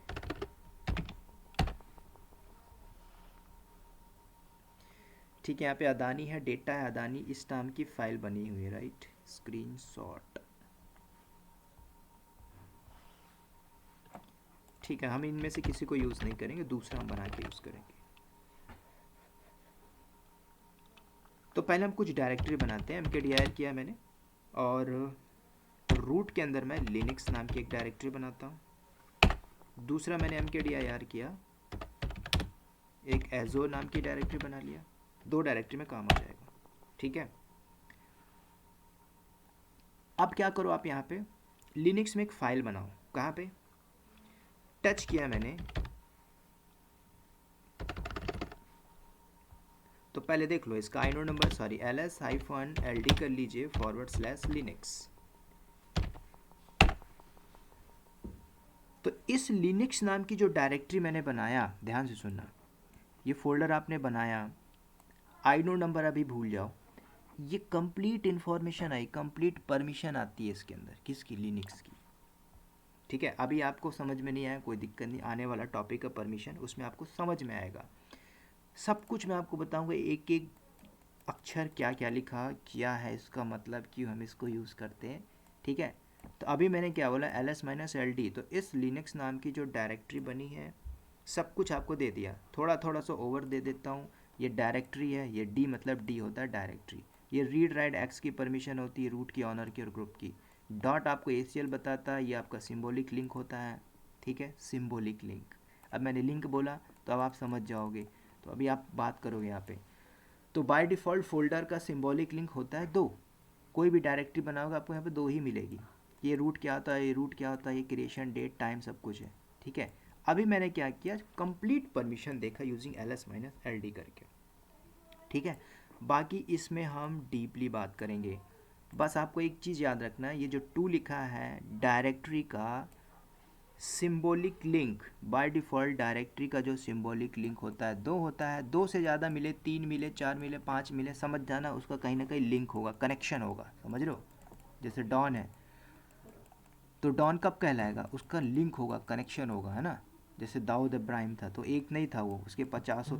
ठीक है, यहाँ पे अदानी है, डेटा है अदानी, इस नाम की फाइल बनी हुई है, राइट, स्क्रीनशॉट। ठीक है, हम इनमें से किसी को यूज़ नहीं करेंगे, दूसरा हम बना के यूज़ करेंगे। तो पहले हम कुछ डायरेक्टरी बनाते हैं। mkdir किया मैंने, और रूट के अंदर मैं लिनक्स नाम की एक डायरेक्टरी बनाता हूँ। दूसरा मैंने mkdir किया, एक एजोर नाम की डायरेक्टरी बना लिया। 2 डायरेक्टरी में काम आ जाएगा। ठीक है, अब क्या करो आप यहाँ पे लिनक्स में एक फ़ाइल बनाओ। कहाँ पे टच किया मैंने, तो पहले देख लो इसका आइनोड नंबर, सॉरी ls-ld कर लीजिए /linux। तो इस लिनक्स नाम की जो डायरेक्टरी मैंने बनाया, ध्यान से सुनना, ये फोल्डर आपने बनाया, आइनोड नंबर अभी भूल जाओ, ये कंप्लीट इन्फॉर्मेशन आई, कंप्लीट परमिशन आती है इसके अंदर, किसकी, लिनक्स की। ठीक है, अभी आपको समझ में नहीं आया कोई दिक्कत नहीं, आने वाला टॉपिक का परमिशन उसमें आपको समझ में आएगा। सब कुछ मैं आपको बताऊंगा, एक एक अक्षर क्या क्या लिखा, क्या है इसका मतलब, क्यों हम इसको यूज़ करते हैं। ठीक है, तो अभी मैंने क्या बोला ls-ld, तो इस लिनक्स नाम की जो डायरेक्टरी बनी है सब कुछ आपको दे दिया। थोड़ा थोड़ा सा ओवर दे देता हूँ, ये डायरेक्टरी है, ये डी मतलब डी होता है डायरेक्टरी, ये रीड राइट एक्स की परमिशन होती है, रूट की, ऑनर की और ग्रुप की, डॉट आपको ACL बताता है, ये आपका सिम्बॉलिक लिंक होता है। ठीक है, सिम्बॉलिक लिंक। अब मैंने लिंक बोला तो अब आप समझ जाओगे, तो अभी आप बात करोगे यहाँ पे। तो बाय डिफ़ॉल्ट फोल्डर का सिंबॉलिक लिंक होता है 2। कोई भी डायरेक्टरी बनाओगे आपको यहाँ पे 2 ही मिलेगी। ये रूट क्या होता है, ये रूट क्या होता है, ये क्रिएशन डेट टाइम सब कुछ है। ठीक है, अभी मैंने क्या किया, कंप्लीट परमिशन देखा यूजिंग ls-ld करके। ठीक है, बाकी इसमें हम डीपली बात करेंगे। बस आपको एक चीज़ याद रखना है, ये जो 2 लिखा है डायरेक्टरी का symbolic link, by default directory का जो सिंबॉलिक लिंक होता है 2 होता है। 2 से ज़्यादा मिले, 3 मिले, 4 मिले, 5 मिले, समझ जाना उसका कहीं ना कहीं लिंक होगा, कनेक्शन होगा, समझ रहे हो। जैसे डॉन है तो डॉन कब कहलाएगा, उसका लिंक होगा, कनेक्शन होगा, है ना। जैसे दाऊद इब्राहिम था तो एक नहीं था वो, उसके 50,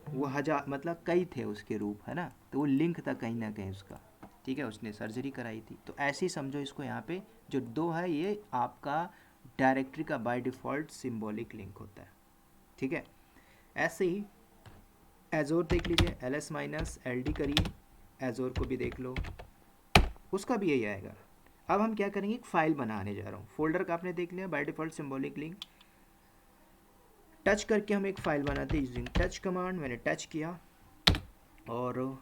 वो 1000, मतलब कई थे उसके रूप, है ना, तो वो लिंक था कहीं ना कहीं उसका। ठीक है, उसने सर्जरी कराई थी, तो ऐसे ही समझो इसको। यहाँ पे जो 2 है ये आपका डायरेक्टरी का बाय डिफ़ॉल्ट सिंबॉलिक लिंक होता है। ठीक है, ऐसे ही एजोर देख लीजिए, ls-ld करिए, एजोर को भी देख लो, उसका भी यही आएगा। अब हम क्या करेंगे, एक फ़ाइल बनाने जा रहा हूँ। फोल्डर का आपने देख लिया, by default symbolic link, touch करके हम एक फ़ाइल बनाते हैं यूजिंग टच कमांड। मैंने टच किया और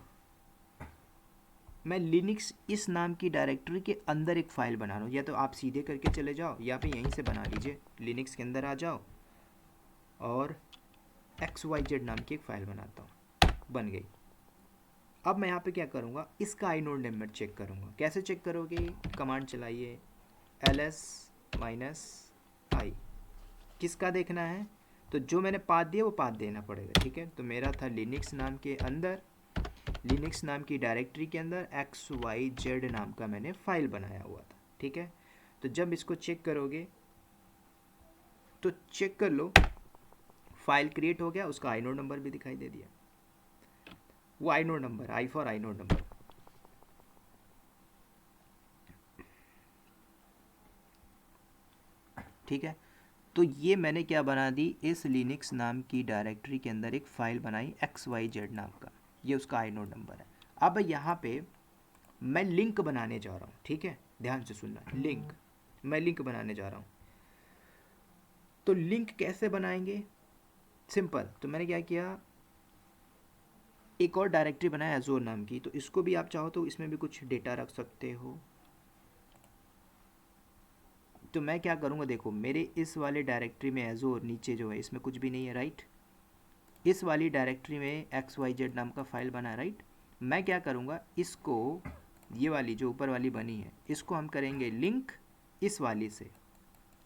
मैं लिनक्स इस नाम की डायरेक्टरी के अंदर एक फ़ाइल बना रहा हूँ। या तो आप सीधे करके चले जाओ या फिर यहीं से बना लीजिए, लिनक्स के अंदर आ जाओ और XYZ नाम की एक फ़ाइल बनाता हूँ, बन गई। अब मैं यहाँ पे क्या करूँगा, इसका आइनोड नंबर चेक करूँगा। कैसे चेक करोगे, कमांड चलाइए ls-i, किसका देखना है, तो जो मैंने पाथ दिया वो पाथ देना पड़ेगा। ठीक है, तो मेरा था लिनक्स नाम के अंदर, लिनक्स नाम की डायरेक्टरी के अंदर XYZ नाम का मैंने फ़ाइल बनाया हुआ था। ठीक है, तो जब इसको चेक करोगे तो चेक कर लो, फाइल क्रिएट हो गया, उसका आइनोड नंबर भी दिखाई दे दिया। वो inode number, I for inode number. ठीक है, तो ये मैंने क्या बना दी, इस लिनक्स नाम की डायरेक्टरी के अंदर एक फ़ाइल बनाई XYZ नाम का, ये उसका आइनोड नंबर है। अब यहाँ पे मैं लिंक बनाने जा रहा हूँ, ठीक है, ध्यान से सुनना, लिंक, मैं लिंक बनाने जा रहा हूँ। तो लिंक कैसे बनाएंगे? सिंपल। तो मैंने क्या किया, एक और डायरेक्टरी बनाया एजोर नाम की, तो इसको भी आप चाहो तो इसमें भी कुछ डेटा रख सकते हो। तो मैं क्या करूँगा, देखो मेरे इस वाले डायरेक्टरी में एजोर नीचे जो है इसमें कुछ भी नहीं है, राइट। इस वाली डायरेक्टरी में XYZ नाम का फाइल बना है, राइट। मैं क्या करूँगा, इसको, ये वाली जो ऊपर वाली बनी है, इसको हम करेंगे लिंक इस वाली से,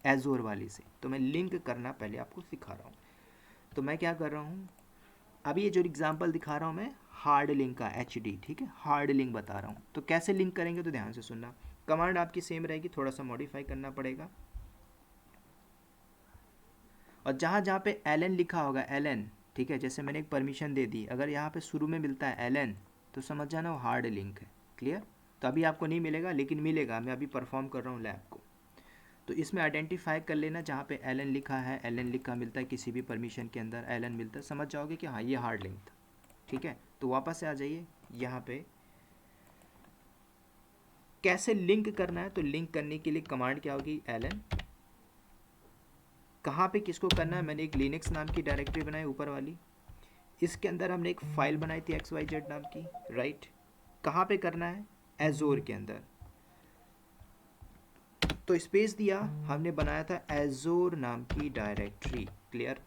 एजोर वाली से। तो मैं लिंक करना पहले आपको सिखा रहा हूँ। तो मैं क्या कर रहा हूँ, अभी ये जो एग्जांपल दिखा रहा हूँ मैं हार्ड लिंक का, HD, ठीक है, हार्ड लिंक बता रहा हूँ। तो कैसे लिंक करेंगे, तो ध्यान से सुनना, कमांड आपकी सेम रहेगी, थोड़ा सा मॉडिफाई करना पड़ेगा। और जहाँ जहाँ पे LN लिखा होगा, LN, ठीक है, जैसे मैंने एक परमिशन दे दी, अगर यहाँ पे शुरू में मिलता है LN तो समझ जाना वो हार्ड लिंक है। क्लियर? तो अभी आपको नहीं मिलेगा, लेकिन मिलेगा, मैं अभी परफॉर्म कर रहा हूँ लैब को। तो इसमें आइडेंटिफाई कर लेना, जहाँ पे LN लिखा है, LN लिखा मिलता है किसी भी परमिशन के अंदर, LN मिलता है, समझ जाओगे कि हाँ ये हार्ड लिंक था। ठीक है, तो वापस से आ जाइए यहाँ पे, कैसे लिंक करना है। तो लिंक करने के लिए कमांड क्या होगी, LN, कहाँ पे किसको करना है, मैंने एक लिनक्स नाम की डायरेक्टरी बनाई ऊपर वाली, इसके अंदर हमने एक फाइल बनाई थी XYZ नाम की, राइट। कहाँ पे करना है, एजोर के अंदर। तो स्पेस दिया, हमने बनाया था एजोर नाम की डायरेक्टरी। क्लियर?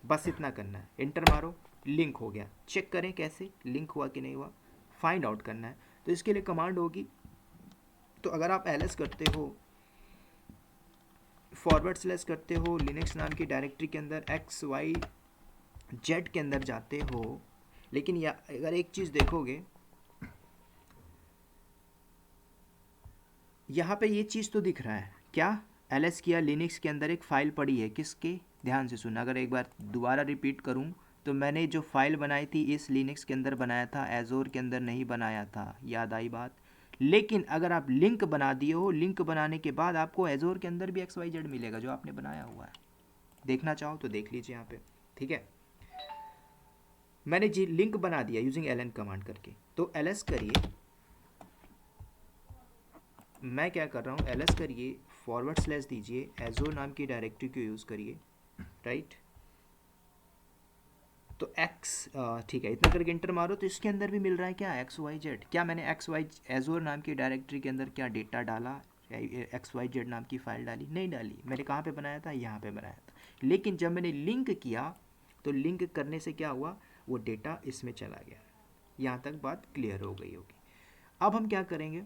बस इतना करना है, इंटर मारो, लिंक हो गया। चेक करें कैसे लिंक हुआ कि नहीं हुआ, फाइंड आउट करना है। तो इसके लिए कमांड होगी, तो अगर आप ls करते हो, // करते हो, लिनक्स नाम की डायरेक्टरी के अंदर XYZ के अंदर जाते हो, लेकिन अगर एक चीज़ देखोगे, यहाँ पे ये चीज़ तो दिख रहा है, क्या ls किया, लिनक्स के अंदर एक फ़ाइल पड़ी है, किसके, ध्यान से सुनना, अगर एक बार दोबारा रिपीट करूँ तो मैंने जो फाइल बनाई थी इस लिनक्स के अंदर बनाया था, एजोर के अंदर नहीं बनाया था, याद आई बात। लेकिन अगर आप लिंक बना दिए हो, लिंक बनाने के बाद आपको एजोर के अंदर भी XYZ मिलेगा जो आपने बनाया हुआ है। देखना चाहो तो देख लीजिए यहाँ पे, ठीक है। मैंने जी लिंक बना दिया यूजिंग ln कमांड करके। तो ls करिए, मैं क्या कर रहा हूँ, ls करिए, // दीजिए, एजोर नाम की डायरेक्टरी को यूज़ करिए, राइट। तो ठीक है, इतना करके इंटर मारो, तो इसके अंदर भी मिल रहा है क्या, XYZ। क्या मैंने एजोर नाम की डायरेक्टरी के अंदर क्या डेटा डाला, XYZ नाम की फ़ाइल डाली, नहीं डाली। मैंने कहाँ पे बनाया था, यहाँ पे बनाया था। लेकिन जब मैंने लिंक किया तो लिंक करने से क्या हुआ, वो डेटा इसमें चला गया। यहाँ तक बात क्लियर हो गई होगी। अब हम क्या करेंगे,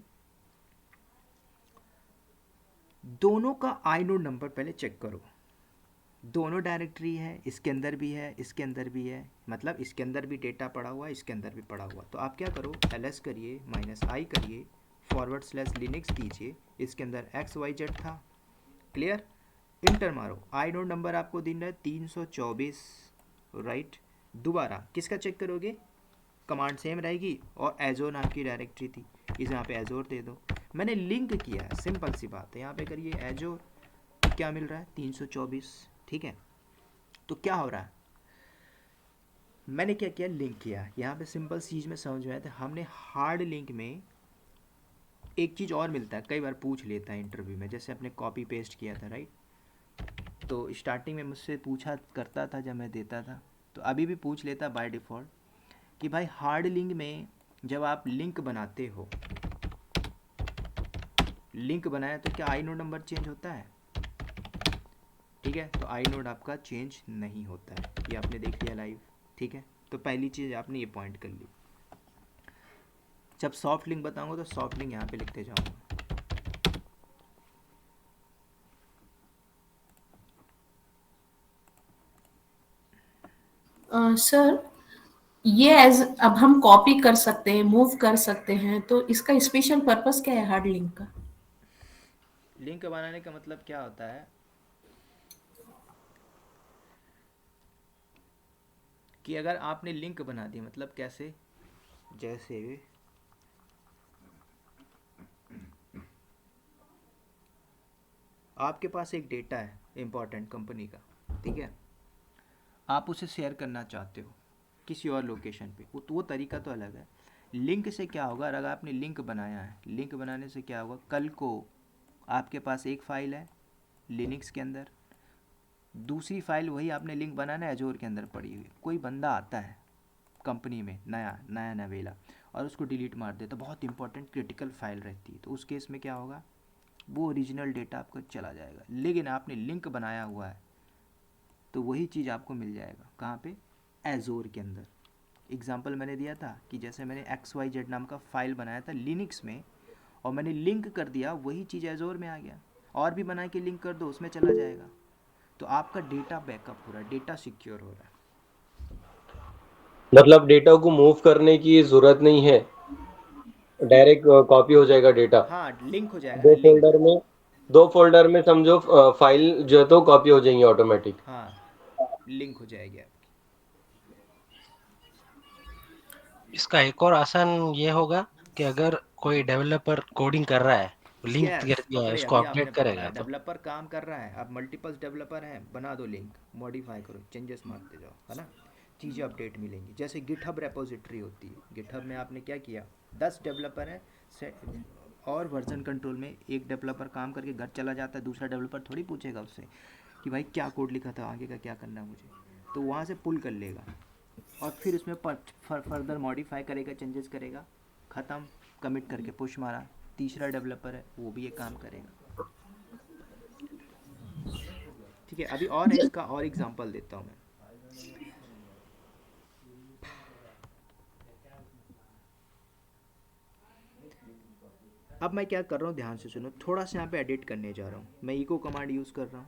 दोनों का आइनोड नंबर पहले चेक करो। दोनों डायरेक्टरी है, इसके अंदर भी है, इसके अंदर भी है, मतलब इसके अंदर भी डेटा पड़ा हुआ है, इसके अंदर भी पड़ा हुआ। तो आप क्या करो, ls करिए, -i करिए, // लिनक्स दीजिए, इसके अंदर XYZ था। क्लियर? इंटर मारो, आइनोड नंबर आपको दिन रहा है 324, राइट। दोबारा किसका चेक करोगे, कमांड सेम रहेगी, और एजोर नाम की डायरेक्टरी थी, इस यहाँ पे एजोर दे दो। मैंने लिंक किया है, सिंपल सी बात है, यहाँ पे करिए एजोर, क्या मिल रहा है, 324, ठीक है। तो क्या हो रहा है, मैंने क्या किया, लिंक किया। यहाँ पे सिंपल चीज़ में समझ में आया था, हमने हार्ड लिंक में एक चीज़ और मिलता है, कई बार पूछ लेता है इंटरव्यू में, जैसे अपने कॉपी पेस्ट किया था, राइट। तो स्टार्टिंग में मुझसे पूछा करता था जब मैं देता था, तो अभी भी पूछ लेता बाय डिफ़ॉल्ट कि भाई हार्ड लिंक में जब आप लिंक बनाते हो, लिंक बनाया तो क्या आइनोड नंबर चेंज होता है, ठीक है। तो आइनोड आपका चेंज नहीं होता है, ये आपने देख लिया लाइव, ठीक है। तो पहली चीज़ आपने ये पॉइंट कर ली। जब सॉफ्ट लिंक बताऊंगा तो सॉफ्ट लिंक यहाँ पे लिखते जाऊंगा। सर, ये एज अब हम कॉपी कर सकते हैं, मूव कर सकते हैं, तो इसका स्पेशल पर्पस क्या है हार्ड लिंक का? लिंक बनाने का मतलब क्या होता है कि अगर आपने लिंक बना दी, मतलब कैसे, जैसे आपके पास एक डेटा है इम्पोर्टेंट कंपनी का, ठीक है, आप उसे शेयर करना चाहते हो किसी और लोकेशन पे, वो तरीका तो अलग है। लिंक से क्या होगा, अगर आपने लिंक बनाया है, लिंक बनाने से क्या होगा, कल को आपके पास एक फ़ाइल है लिनक्स के अंदर, दूसरी फाइल वही आपने लिंक बनाना है एजोर के अंदर पड़ी हुई, कोई बंदा आता है कंपनी में नया नया नवेला और उसको डिलीट मार दे, तो बहुत इंपॉर्टेंट क्रिटिकल फाइल रहती है, तो उस केस में क्या होगा, वो ओरिजिनल डेटा आपको चला जाएगा। लेकिन आपने लिंक बनाया हुआ है तो वही चीज़ आपको मिल जाएगा कहाँ पे, एजोर के अंदर। एग्जाम्पल मैंने दिया था कि जैसे मैंने XYZ नाम का फ़ाइल बनाया था लिनक्स में और मैंने लिंक कर दिया, वही चीज़ एजोर में आ गया, और भी बना के लिंक कर दो उसमें चला जाएगा। तो आपका डेटा बैकअप हो रहा है, डेटा सिक्योर हो रहा है। मतलब डेटा को मूव करने की ज़रूरत नहीं है, डायरेक्ट कॉपी हो जाएगा डेटा। हाँ, लिंक हो जाएगा ना, दो लिंक। फोल्डर में दो फोल्डर में समझो फाइल जो है तो कॉपी हो जाएंगी ऑटोमेटिक। हाँ, लिंक हो जाएगी आपकी। इसका एक और आसान ये होगा कि अगर कोई डेवलपर कोडिंग कर रहा है, लिंक कर यस, दिया है, पकड़े, उसको अभी आपने अपडेट पकड़ा करेगा है, तो डेवलपर काम कर रहा है, अब मल्टीपल डेवलपर हैं, बना दो लिंक, मॉडिफाई करो, चेंजेस मारते जाओ, है ना, चीज़ें अपडेट मिलेंगी। जैसे गिटहब रेपोजिटरी होती है, गिटहब में आपने क्या किया, 10 डेवलपर हैं और वर्जन कंट्रोल में एक डेवलपर काम करके घर चला जाता है, दूसरा डेवलपर थोड़ी पूछेगा उससे कि भाई क्या कोड लिखा था, आगे का क्या करना है मुझे, तो वहाँ से पुल कर लेगा और फिर उसमें फर्दर मॉडिफाई करेगा, चेंजेस करेगा, ख़त्म, कमिट करके पुश मारा, तीसरा डेवलपर है वो भी ये काम करेगा। ठीक है, अभी और है, इसका और एग्जांपल देता हूँ मैं। अब मैं क्या कर रहा हूँ, ध्यान से सुनो, थोड़ा सा यहाँ पे एडिट करने जा रहा हूँ, मैं इको कमांड यूज़ कर रहा हूँ।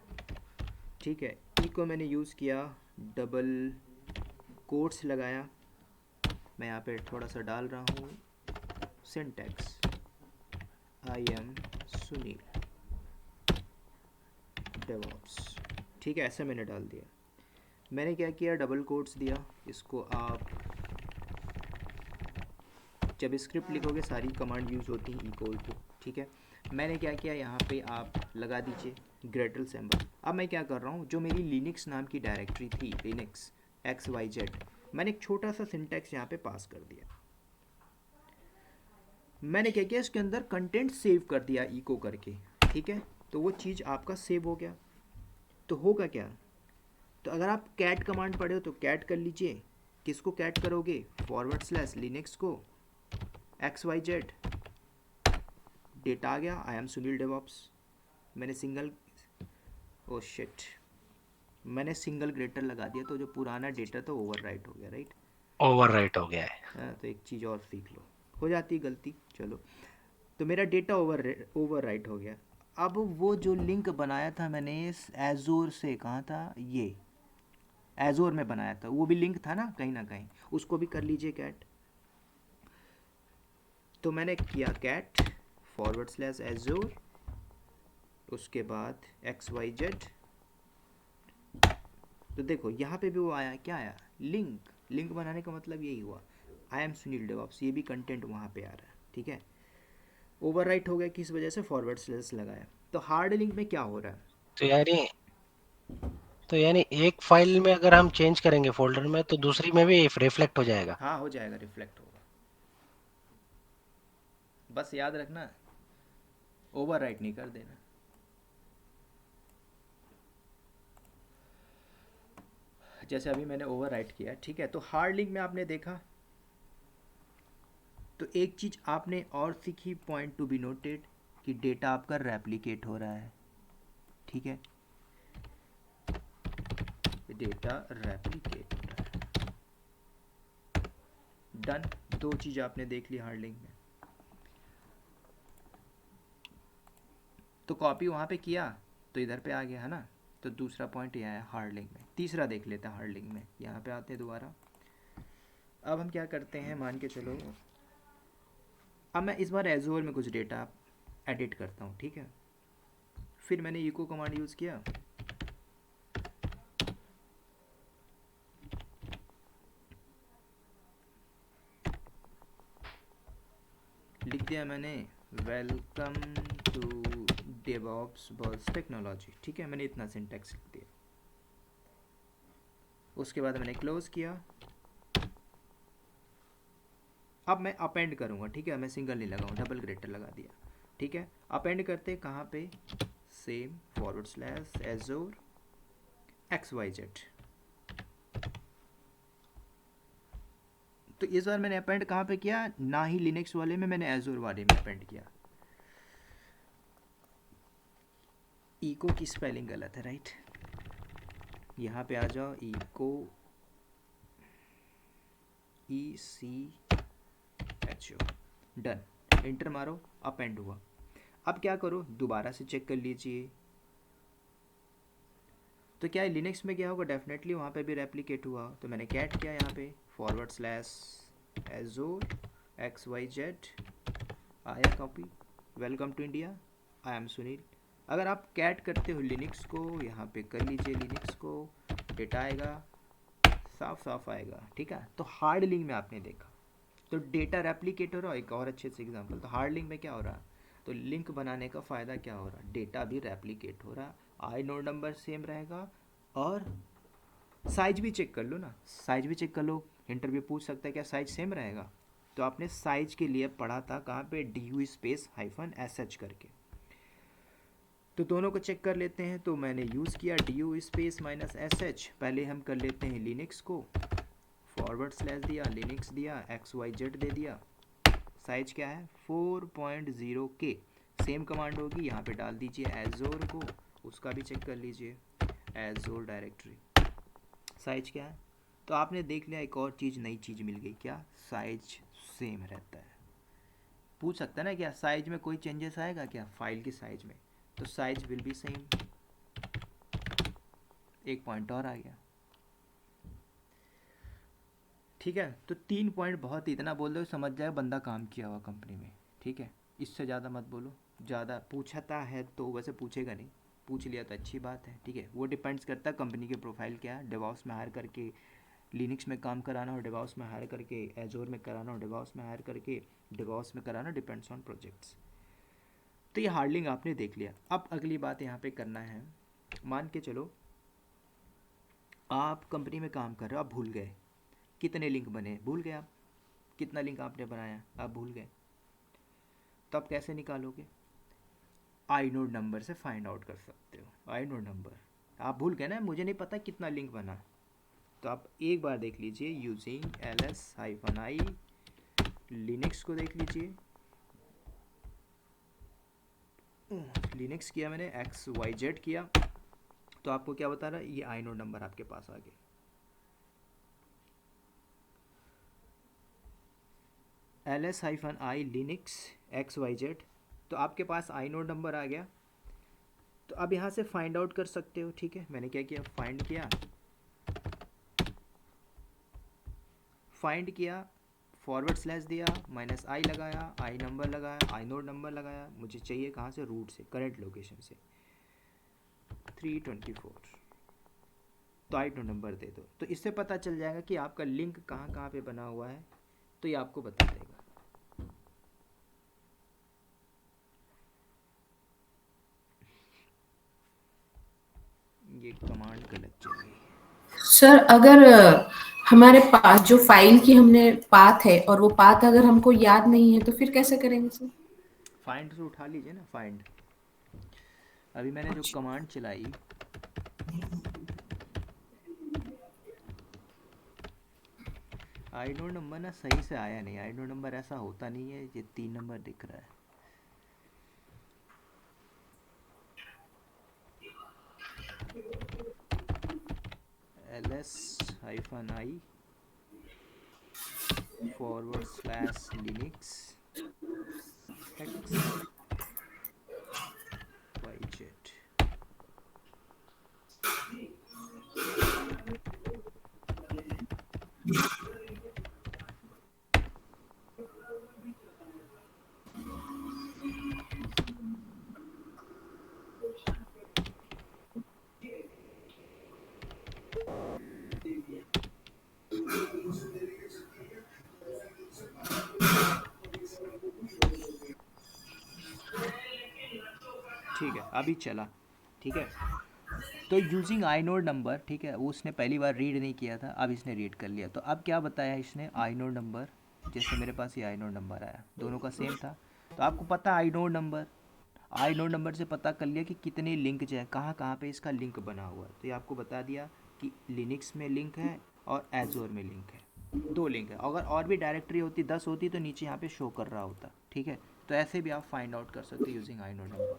ठीक है, इको मैंने यूज़ किया, डबल कोट्स लगाया, मैं यहाँ पे थोड़ा सा डाल रहा हूँ syntax, I am Sunil DevOps. ठीक है, ऐसे मैंने डाल दिया। मैंने क्या किया, डबल कोट्स दिया, इसको आप जब स्क्रिप्ट लिखोगे सारी कमांड यूज़ होती हैं इक्वल टू। ठीक है, मैंने क्या किया, यहाँ पे आप लगा दीजिए ग्रेटल सिंबल। अब मैं क्या कर रहा हूँ, जो मेरी लिनक्स नाम की डायरेक्टरी थी, लिनक्स XYZ, मैंने एक छोटा सा सिंटैक्स यहाँ पे पास कर दिया। मैंने क्या किया, इसके अंदर कंटेंट सेव कर दिया इको करके। ठीक है, तो वो चीज़ आपका सेव हो गया। तो होगा क्या, तो अगर आप कैट कमांड पढ़े हो तो कैट कर लीजिए, किसको कैट करोगे, /लिनक्स को XYZ, डेटा आ गया, आई एम सुनील डेवॉप्स। मैंने सिंगल, ओ शिट, मैंने सिंगल ग्रेटर लगा दिया, तो जो पुराना डेटा था ओवर राइट हो गया, राइट। ओवरराइट हो गया है। हाँ, तो एक चीज़ और सीख लो, हो जाती है गलती, चलो। तो मेरा डेटा ओवर राइट हो गया। अब वो जो लिंक बनाया था मैंने एजोर से, कहाँ था ये, एजोर में बनाया था, वो भी लिंक था ना कहीं, उसको भी कर लीजिए कैट। तो मैंने किया कैट /एजोर, उसके बाद XYZ। तो देखो यहाँ पे भी वो आया, क्या आया, लिंक। लिंक बनाने का मतलब यही हुआ, आई एम सुनील डेवॉप्स, ये भी कंटेंट वहाँ पे आ रहा है। ठीक है, ओवरराइट हो गया किस वजह से, /, लगाया। तो हार्ड लिंक में क्या हो रहा है, तो यानी तो यानी एक फाइल में अगर हम चेंज करेंगे फोल्डर में तो दूसरी में भी रिफ्लेक्ट हो जाएगा। हाँ हो जाएगा, रिफ्लेक्ट होगा, बस याद रखना ओवरराइट नहीं कर देना। जैसे अभी मैंने ओवरराइट किया, ठीक है। तो हार्ड लिंक में आपने देखा, तो एक चीज़ आपने और सीखी, पॉइंट टू बी नोटेड, कि डेटा आपका रेप्लिकेट हो रहा है। ठीक है, डेटा रेप्लिकेट हो रहा है, डन। दो चीज़ आपने देख ली हार्ड लिंक में। तो कॉपी वहाँ पे किया तो इधर पे आ गया, है ना। तो दूसरा पॉइंट यह है हार्ड लिंक में। तीसरा देख लेते हैं हार्ड लिंक में, यहाँ पे आते हैं दोबारा। अब हम क्या करते हैं, मान के चलो, अब मैं इस बार एजोर में कुछ डेटा एडिट करता हूँ। ठीक है, फिर मैंने इको कमांड यूज़ किया, लिख दिया मैंने welcome to DevOps balls technology. ठीक है, मैंने इतना सिंटैक्स लिख दिया। उसके बाद मैंने क्लोज किया, अब मैं अपेंड करूँगा, ठीक है, मैं सिंगल नहीं लगाऊँ, डबल ग्रेटर लगा दिया, ठीक है। अपेंड करते कहाँ पे, same forward slash Azure XYZ। तो इस बार मैंने अपेंड कहाँ पे किया, ना ही लिनक्स वाले में, मैंने एजोर वाले में अपेंड किया। इको की स्पेलिंग गलत है, राइट। यहाँ पे आ जाओ, इको ECHO, डन, इंटर मारो, अपेंड हुआ। अब क्या करो, दोबारा से चेक कर लीजिए। तो क्या है, लिनक्स में क्या होगा, डेफिनेटली वहाँ पे भी रेप्लिकेट हुआ। तो मैंने कैट किया यहाँ पे फॉरवर्ड स्लैश एजोर XYZ, आया copy, welcome to India, I am Sunil. अगर आप कैट करते हो लिनक्स को, यहाँ पे कर लीजिए लिनक्स को, डेटा आएगा, साफ साफ आएगा, ठीक है। तो हार्ड लिंक में आपने देखा, तो डेटा रेप्लिकेट हो रहा है। एक और अच्छे से एग्जांपल, तो हार्ड लिंक में क्या हो रहा है, तो लिंक बनाने का फ़ायदा क्या हो रहा है, डेटा भी रेप्लिकेट हो रहा, आई नोड नंबर सेम रहेगा, और साइज भी चेक कर लो ना, साइज भी चेक कर लो, इंटरव्यू पूछ सकता है क्या साइज सेम रहेगा। तो आपने साइज के लिए पढ़ा था कहाँ पे, DU-SH करके। तो दोनों को चेक कर लेते हैं। तो मैंने यूज़ किया DU-SH, पहले हम कर लेते हैं लिनक्स को, फॉरवर्ड स्लैश दिया, लिनक्स दिया, XYZ दे दिया, साइज क्या है 4.0K, सेम कमांड होगी, यहाँ पे डाल दीजिए एजोर को, उसका भी चेक कर लीजिए, एजोर डायरेक्टरी, साइज क्या है। तो आपने देख लिया, एक और चीज़, नई चीज़ मिल गई, क्या, साइज सेम रहता है। पूछ सकता है ना क्या साइज में कोई चेंजेस आएगा क्या, फाइल की साइज में, तो साइज विल बी सेम, एक पॉइंट और आ गया, ठीक है। तो 3 पॉइंट बहुत, इतना बोल दो समझ जाए बंदा काम किया हुआ कंपनी में, ठीक है। इससे ज़्यादा मत बोलो, ज़्यादा पूछता है तो वैसे पूछेगा नहीं, पूछ लिया तो अच्छी बात है, ठीक है। वो डिपेंड्स करता है कंपनी के प्रोफाइल क्या है, डेवॉप्स में हायर करके लिनक्स में काम कराना हो, डेवॉप्स में हायर करके एजोर में कराना हो, डेवॉप्स में हायर करके डेवॉप्स में कराना, डिपेंड्स ऑन प्रोजेक्ट्स। तो ये हार्डलिंग आपने देख लिया। अब अगली बात यहाँ पे करना है, मान के चलो आप कंपनी में काम कर रहे हो, आप भूल गए कितने लिंक बने, भूल गए आप कितना लिंक आपने बनाया, आप भूल गए, तो आप कैसे निकालोगे, आई नोड नंबर से फाइंड आउट कर सकते हो। आई नोड नंबर, आप भूल गए ना, मुझे नहीं पता कितना लिंक बना, तो आप एक बार देख लीजिए, यूजिंग ls-i, लिनक्स को देख लीजिए, लिनक्स किया मैंने, XYZ किया, तो आपको क्या बता रहा है, ये आई नोड नंबर आपके पास आ गया। ls-i लिनक्स XYZ, तो आपके पास आई नोड नंबर आ गया। तो अब यहाँ से फाइंड आउट कर सकते हो, ठीक है। मैंने क्या किया, फाइंड किया, फॉरवर्ड स्लैश दिया, -i लगाया, आई नंबर लगाया, आई नोड नंबर लगाया, मुझे चाहिए कहाँ से, रूट से, करंट लोकेशन से 324, तो आई नोड नंबर दे दो। तो इससे पता चल जाएगा कि आपका लिंक कहाँ कहाँ पे बना हुआ है, तो ये आपको बता देगा। ये कमांड गलत चल गई सर। अगर हमारे पास जो फाइल की हमने पाथ है और वो पाथ अगर हमको याद नहीं है तो फिर कैसे करेंगे सर? फाइंड से उठा लीजिए ना, फाइंड। अभी मैंने जो कमांड चलाई, आई नोड नंबर ना सही से आया नहीं, आई नोड नंबर ऐसा होता नहीं है, ये 3 नंबर दिख रहा है। ls-i forward slash Linux XYZ, ठीक है, अभी चला, ठीक है। तो यूजिंग आई नोड नंबर, ठीक है, वो उसने पहली बार रीड नहीं किया था, अब इसने रीड कर लिया। तो अब क्या बताया इसने, आई नोड नंबर जैसे मेरे पास ये आई नोड नंबर आया, दोनों का सेम था, तो आपको पता आई नोड नंबर से पता कर लिया कि कितने लिंक जो है, कहाँ कहाँ पे इसका लिंक बना हुआ है। तो ये आपको बता दिया कि लिनक्स में लिंक है और एजोर में लिंक है, 2 लिंक है। अगर और भी डायरेक्टरी होती 10 होती तो नीचे यहाँ पे शो कर रहा होता, ठीक है। तो ऐसे भी आप फाइंड आउट कर सकते हो यूजिंग आई नोड नंबर।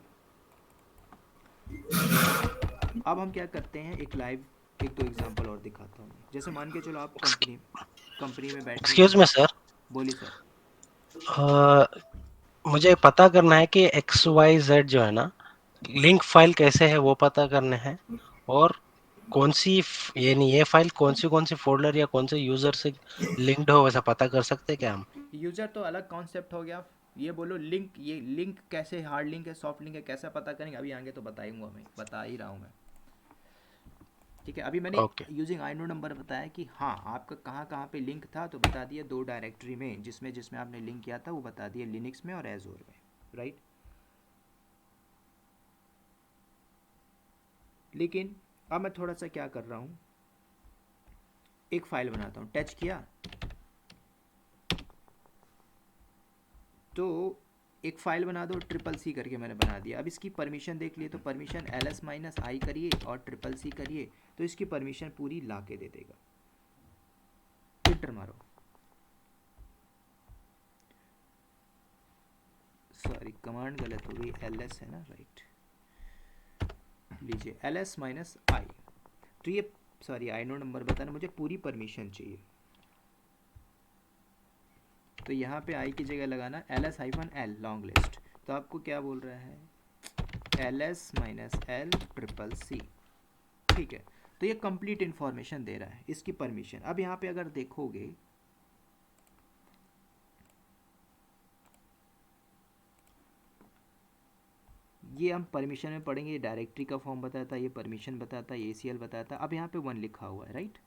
अब हम क्या करते हैं, एक दो एग्जांपल और दिखाता हूँ। जैसे मान के चलो आप कंपनी में बैठे हुए एक्सक्यूज हैं। मी सर, बोलिए सर। मुझे पता करना है कि एक्स वाई जेड जो है ना, लिंक फाइल कैसे है वो पता करने हैं, और कौन सी यानी ये फाइल कौन सी फोल्डर या कौन से यूजर से लिंक्ड हो, वैसा पता कर सकते हैं क्या हम? यूजर तो अलग कॉन्सेप्ट हो गया, ये बोलो लिंक, ये लिंक कैसे, हार्ड लिंक है सॉफ्ट लिंक है, कैसा पता करेंगे अभी आगे तो बताऊंगा, मैं बता ही रहा हूँ मैं, ठीक है। अभी मैंने okay. Using I node number बताया कि हाँ आपका कहाँ कहाँ पे लिंक था, तो बता दिया 2 डायरेक्टरी में, जिसमें जिसमें आपने लिंक किया था वो बता दिया, लिनक्स में और एजोर में, राइट। लेकिन अब मैं थोड़ा सा क्या कर रहा हूँ, एक फाइल बनाता हूँ, टच किया तो एक फाइल बना दो, ट्रिपल सी करके मैंने बना दिया। अब इसकी परमिशन देख लिए, तो परमिशन ls-i करिए और ट्रिपल सी करिए, तो इसकी परमिशन पूरी ला के दे देगा। एंटर मारो, सॉरी कमांड गलत हो गई, ls है ना, राइट। लीजिए ls-i, तो ये सॉरी आई नोड नंबर बताना, मुझे पूरी परमिशन चाहिए, तो यहाँ पे आई की जगह लगाना ls-l लॉन्ग लिस्ट। तो आपको क्या बोल रहा है, ls-l ट्रिपल सी, ठीक है। तो ये कंप्लीट इन्फॉर्मेशन दे रहा है, इसकी परमिशन। अब यहाँ पे अगर देखोगे, ये हम परमिशन में पढ़ेंगे, ये डायरेक्टरी का फॉर्म बताता है, ये परमिशन बताता है, ये ACL बताता है। अब यहाँ पे 1 लिखा हुआ है, राइट।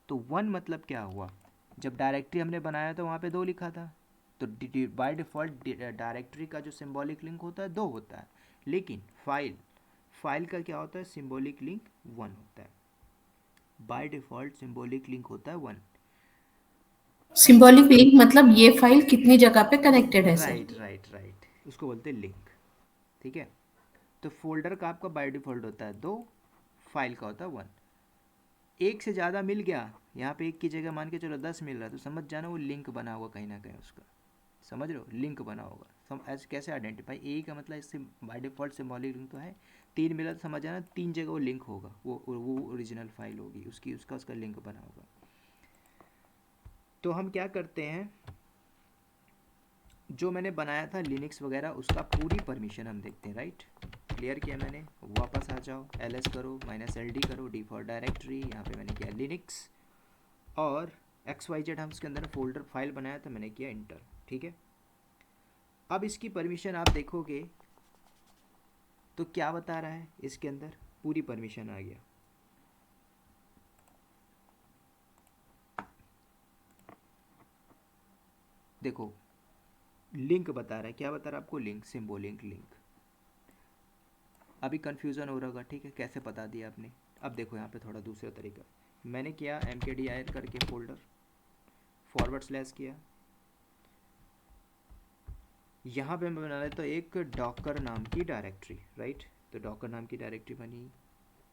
तो 1 मतलब क्या हुआ, जब डायरेक्टरी हमने बनाया तो वहाँ पे 2 लिखा था, तो बाय डिफ़ॉल्ट डायरेक्टरी का जो सिंबॉलिक लिंक होता है 2 होता है, लेकिन फाइल का क्या होता है, सिंबॉलिक लिंक 1 होता है। बाय डिफ़ॉल्ट सिंबॉलिक लिंक होता है 1। सिंबॉलिक लिंक मतलब ये फाइल कितनी जगह पे कनेक्टेड है सर? राइट, उसको बोलते हैं लिंक, ठीक है। तो फोल्डर का आपका बाय डिफ़ॉल्ट होता है 2, फाइल का होता है 1। एक से ज़्यादा मिल गया, यहाँ पे एक की जगह मान के चलो 10 मिल रहा है, तो समझ जाना वो लिंक बना होगा कहीं ना कहीं उसका, समझ रहे हो, लिंक बना होगा। ऐसे कैसे आइडेंटिफाई, ए का मतलब इससे बाय डिफ़ॉल्ट सिंबॉलिक लिंक तो है, 3 मिला तो समझ जाना 3 जगह वो लिंक होगा, वो ओरिजिनल फाइल होगी उसकी, उसका लिंक बना होगा। तो हम क्या करते हैं, जो मैंने बनाया था लिनक्स वगैरह उसका पूरी परमिशन हम देखते हैं, राइट। क्लियर किया मैंने, वापस आ जाओ, ls करो, -ld करो, डिफ़ॉल्ट डायरेक्टरी, यहाँ पे मैंने किया लिनक्स, और XYZ हम उसके अंदर फोल्डर फाइल बनाया था, मैंने किया इंटर, ठीक है। अब इसकी परमिशन आप देखोगे तो क्या बता रहा है, इसके अंदर पूरी परमिशन आ गया। देखो लिंक बता रहा है, क्या बता रहा है आपको, लिंक, सिंबॉलिक लिंक। अभी कन्फ्यूज़न हो रहा होगा, ठीक है, कैसे बता दिया आपने। अब देखो यहाँ पे थोड़ा दूसरा तरीका, मैंने किया mkdir करके फोल्डर // किया, यहाँ पे मैं बना लेता हूँ एक डॉकर नाम की डायरेक्टरी, राइट। तो डॉकर नाम की डायरेक्टरी बनी,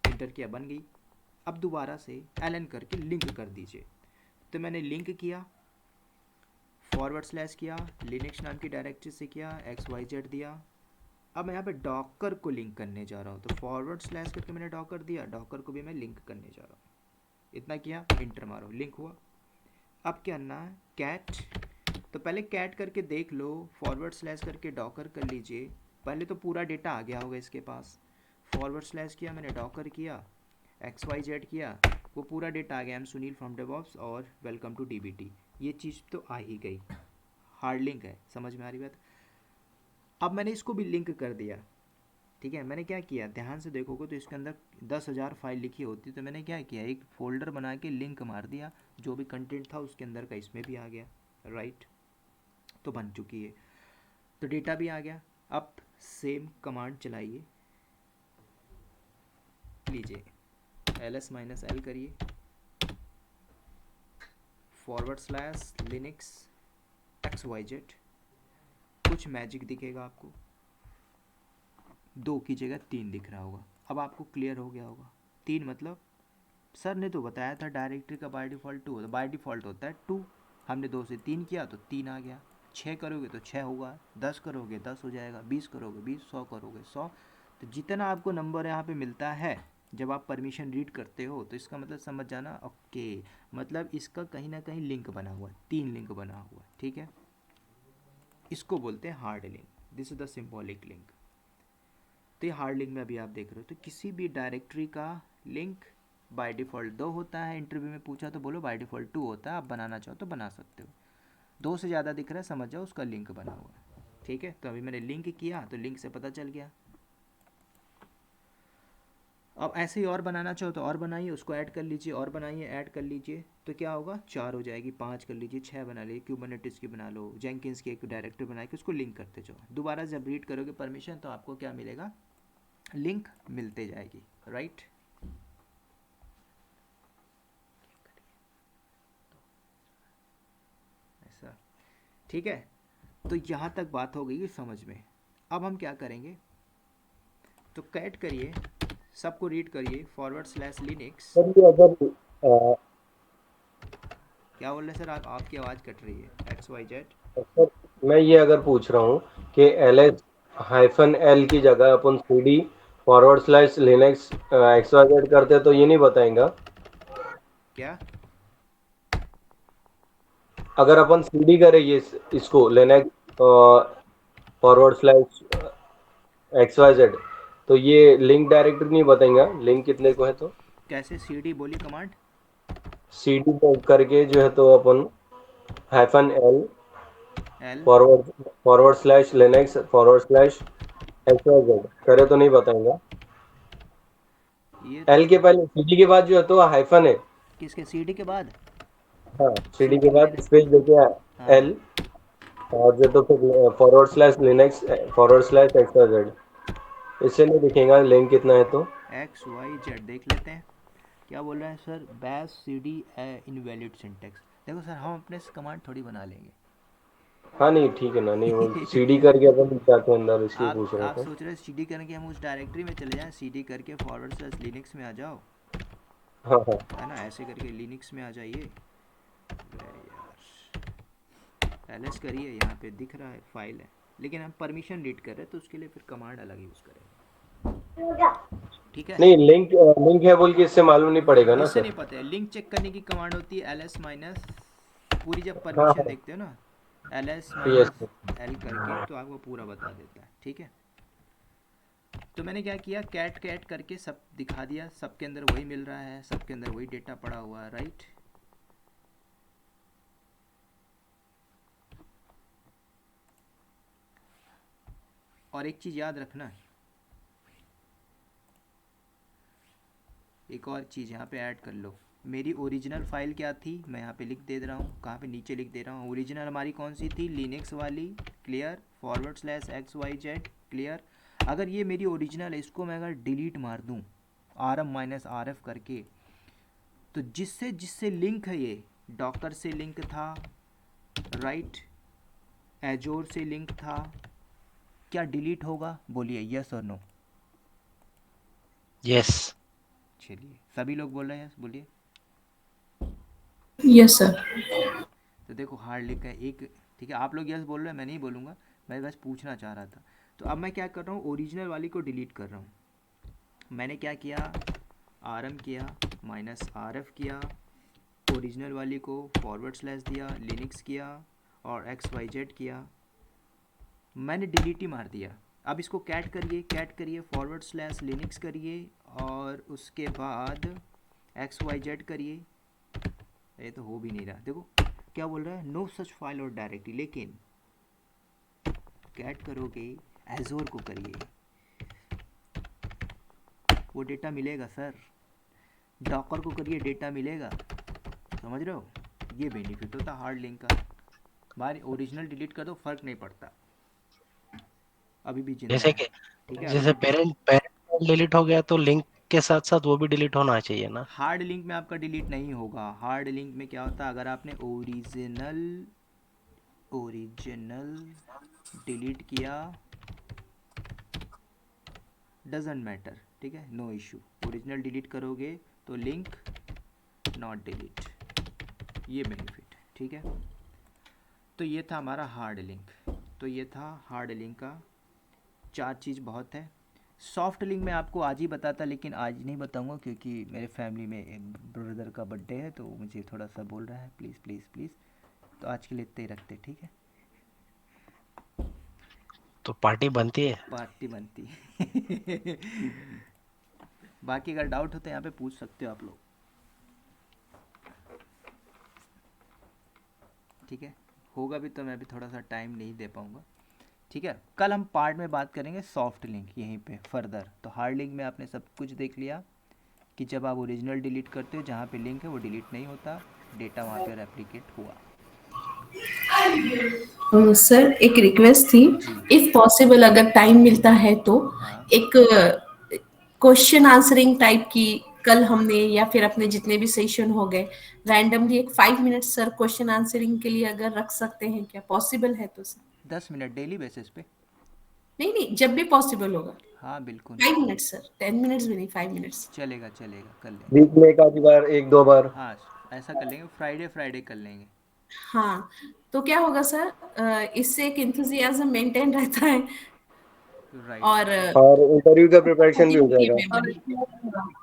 इंटर किया, बन गई। अब दोबारा से ln करके लिंक कर दीजिए, तो मैंने लिंक किया, // किया, लिनक्स नाम की डायरेक्टरी से किया, XYZ दिया। अब मैं यहाँ पे डॉकर को लिंक करने जा रहा हूँ, तो // करके मैंने डॉकर दिया, डॉकर को भी मैं लिंक करने जा रहा हूँ, इतना किया, इंटर मारो, लिंक हुआ। अब क्या करना है, कैट, तो पहले कैट करके देख लो, // करके डॉकर कर लीजिए, पहले तो पूरा डेटा आ गया होगा इसके पास। // किया मैंने, डॉकर किया, XYZ किया, वो पूरा डेटा आ गया, I'm सुनील फ्रॉम डेवऑप्स और वेलकम टू DBT, ये चीज़ तो आ ही गई, हार्ड लिंक है, समझ में आ रही बात। अब मैंने इसको भी लिंक कर दिया, ठीक है। मैंने क्या किया, ध्यान से देखोगे तो इसके अंदर 10,000 फाइल लिखी होती, तो मैंने क्या किया, एक फोल्डर बना के लिंक मार दिया, जो भी कंटेंट था उसके अंदर का इसमें भी आ गया, राइट। तो बन चुकी है, तो डेटा भी आ गया। अब सेम कमांड चलाइए, लीजिए ls-l करिए, // लिनक्स XYZ, कुछ मैजिक दिखेगा आपको, 2 की जगह 3 दिख रहा होगा। अब आपको क्लियर हो गया होगा 3 मतलब सर ने तो बताया था डायरेक्टरी का बाय डिफ़ॉल्ट 2 होता है, बाय डिफ़ॉल्ट होता है 2, हमने 2 से 3 किया तो 3 आ गया। 6 करोगे तो 6 होगा, 10 करोगे 10 हो जाएगा, 20 करोगे 20, 100 करोगे 100। तो जितना आपको नंबर यहाँ पे मिलता है जब आप परमिशन रीड करते हो तो इसका मतलब समझ जाना, ओके मतलब इसका कहीं ना कहीं लिंक बना हुआ है, 3 लिंक बना हुआ है, ठीक है। इसको बोलते हैं hard link, this is the symbolic link. तो ये हार्ड लिंक में अभी आप देख रहे हो, तो किसी भी डायरेक्टरी का लिंक बाय डिफ़ॉल्ट 2 होता है। इंटरव्यू में पूछा तो बोलो बाय डिफ़ॉल्ट 2 होता है, आप बनाना चाहो तो बना सकते हो। 2 से ज़्यादा दिख रहा है समझ जाओ उसका लिंक बना हुआ है, ठीक है। तो अभी मैंने लिंक किया तो लिंक से पता चल गया। अब ऐसे ही और बनाना चाहो तो और बनाइए, उसको ऐड कर लीजिए, और बनाइए ऐड कर लीजिए, तो क्या होगा 4 हो जाएगी, 5 कर लीजिए, 6 बना लीजिए, क्यूबरनेटिस की बना लो, जेंकिंस की एक डायरेक्टरी बना के उसको लिंक करते जाओ। दोबारा जब रीड करोगे परमिशन तो आपको क्या मिलेगा, लिंक मिलते जाएगी, राइट। ऐसा, ठीक है। तो यहाँ तक बात हो गई समझ में। अब हम क्या करेंगे, तो कैट करिए, सबको रीड करिए, /linux। सर ये अगर क्या बोल रहे हैं सर आप, आपकी आवाज़ कट रही है, XYZ। सर मैं ये अगर पूछ रहा हूँ कि LS-L की जगह अपन CD/Linux XYZ करते तो ये नहीं बताएंगा। क्या अगर अपन CD करें ये इसको Linux/XYZ तो ये लिंक डायरेक्टरी नहीं बताएंगा, लिंक कितने को है तो कैसे, CD बोली कमांड, CD करके जो है तो अपन -L L /Linux/XYZ करे तो नहीं बताएंगा। ये तो एल के पहले CD के बाद जो है तो हाइफन है। किसके, CD के बाद, हाँ CD CD के बाद मैंने, स्पेस देके हाँ एल और जो तो फिर /Linux/XYZ इससे नहीं दिखेगा लिंक कितना है तो। XYZ देख लेते हैं। क्या बोल रहे हैं sir, bash CD invalid syntax. देखो सर हम अपने से कमांड थोड़ी बना लेंगे। हाँ नहीं ठीक है ना, नहीं वो CD करके अपन जाते हैं अंदर इसलिए पूछ रहे आप थे। सोच रहे हैं CD करके हम उस डायरेक्टरी में चले जाएं, CD करके /linux में आ जाओ, हाँ हाँ है ना, ऐसे करके लिनक्स में आ जाइए। अरे यार ls करिए, यहाँ पे दिख रहा है फाइल है, लेकिन हम परमिशन रीड कर रहे हैं तो उसके लिए फिर कमांड अलग यूज़ करेंगे, ठीक है। नहीं लिंक है बोल के इससे मालूम नहीं पड़ेगा ना इससे सर। नहीं पता है, लिंक चेक करने की कमांड होती है ls माइनस, पूरी जब हाँ परमिशन हाँ देखते हो ना ls यस माइनस l करके तो आपको पूरा बता देता है, ठीक है। तो मैंने क्या किया, कैट कैट करके सब दिखा दिया, सबके अंदर वही मिल रहा है, सबके अंदर वही डेटा पड़ा हुआ है, राइट। और एक चीज़ याद रखना, एक और चीज़ यहाँ पे ऐड कर लो, मेरी ओरिजिनल फाइल क्या थी मैं यहाँ पे लिख दे रहा हूँ, कहाँ पे नीचे लिख दे रहा हूँ। ओरिजिनल हमारी कौन सी थी, लिनक्स वाली, क्लियर, /XYZ क्लियर। अगर ये मेरी ओरिजिनल है, इसको मैं अगर डिलीट मार दूँ rm-rf करके, तो जिससे जिससे लिंक है ये, डॉकर से लिंक था, राइट, एजोर से लिंक था, क्या डिलीट होगा, बोलिए यस और नो। यस। चलिए सभी लोग बोल रहे हैं, बोलिए। Yes sir. तो देखो हार्ड लिंक है एक, ठीक है, आप लोग यस बोल रहे हैं, मैं नहीं बोलूँगा, मैं बस पूछना चाह रहा था। तो अब मैं क्या कर रहा हूँ, ओरिजिनल वाली को डिलीट कर रहा हूँ। मैंने क्या किया, rm किया, -rf किया, ओरिजिनल वाली को / दिया, लिनक्स किया और XYZ किया, मैंने डिलीट ही मार दिया। अब इसको कैट करिए, कैट करिए, /linux करिए और उसके बाद XYZ करिए, ये तो हो भी नहीं रहा, देखो क्या बोल रहा है, नो सच फाइल और डायरेक्टरी, लेकिन कैट करोगे एजोर को करिए, वो डेटा मिलेगा सर, डॉकर को करिए डेटा मिलेगा, समझ रहे हो, ये बेनिफिट होता हार्ड लिंक का। भाई ओरिजिनल डिलीट कर दो फर्क नहीं पड़ता, अभी भी जिंदा जैसे है, कि ठीक है, अभी जैसे भी पेरेंट पेरेंट डिलीट हो गया तो लिंक के साथ साथ वो भी डिलीट होना चाहिए ना। हार्ड लिंक में आपका डिलीट नहीं होगा। हार्ड लिंक में क्या होता है, अगर आपने ओरिजिनल ओरिजिनल डिलीट किया, डजेंट मैटर, ठीक है, नो इशू। ओरिजिनल डिलीट करोगे तो लिंक नॉट डिलीट, ये बेनिफिट, ठीक है। तो ये था हमारा हार्ड लिंक। तो ये था हार्ड लिंक का, 4 चीज़ बहुत है। सॉफ्ट लिंक मैं आपको आज ही बताता, लेकिन आज नहीं बताऊंगा क्योंकि मेरे फैमिली में एक ब्रदर का बर्थडे है, तो मुझे थोड़ा सा बोल रहा है प्लीज़ प्लीज़ प्लीज़, तो आज के लिए इतने ही रखते, ठीक है। तो पार्टी बनती है। पार्टी बनती है। बाकी अगर डाउट हो तो यहाँ पे पूछ सकते हो आप लोग, ठीक है। होगा भी तो मैं भी थोड़ा सा टाइम नहीं दे पाऊँगा, ठीक है। कल हम पार्ट में बात करेंगे सॉफ्ट लिंक यहीं पे फर्दर। तो हार्ड लिंक में आपने सब कुछ देख लिया कि जब आप ओरिजिनल डिलीट करते हो, जहाँ पे लिंक है वो डिलीट नहीं होता, डेटा वहाँ पे रेप्लिकेट हुआ। सर एक रिक्वेस्ट थी, जी इफ पॉसिबल अगर टाइम मिलता है तो हाँ, एक क्वेश्चन आंसरिंग टाइप की कल हमने या फिर अपने जितने भी सेशन हो गए रैंडमली एक 5 मिनट सर क्वेश्चन आंसरिंग के लिए अगर रख सकते हैं, क्या पॉसिबल है तो सर? 10 मिनट डेली बेसिस पे। नहीं नहीं, जब भी पॉसिबल होगा। हाँ बिल्कुल, 5 मिनट्स सर, 10 मिनट्स भी नहीं, 5 मिनट्स। चलेगा चलेगा, कर लेंगे। वीक में एक आधी बार, एक दो बार। हाँ ऐसा कर लेंगे, फ्राइडे फ्राइडे कर लेंगे। हाँ, तो क्या होगा सर, इससे एक इंथुजियाज्म मेंटेन रहता है राइट और राइट। और इंटरव्यू का प्रिपरेशन भी हो continuity जाएगा। memory।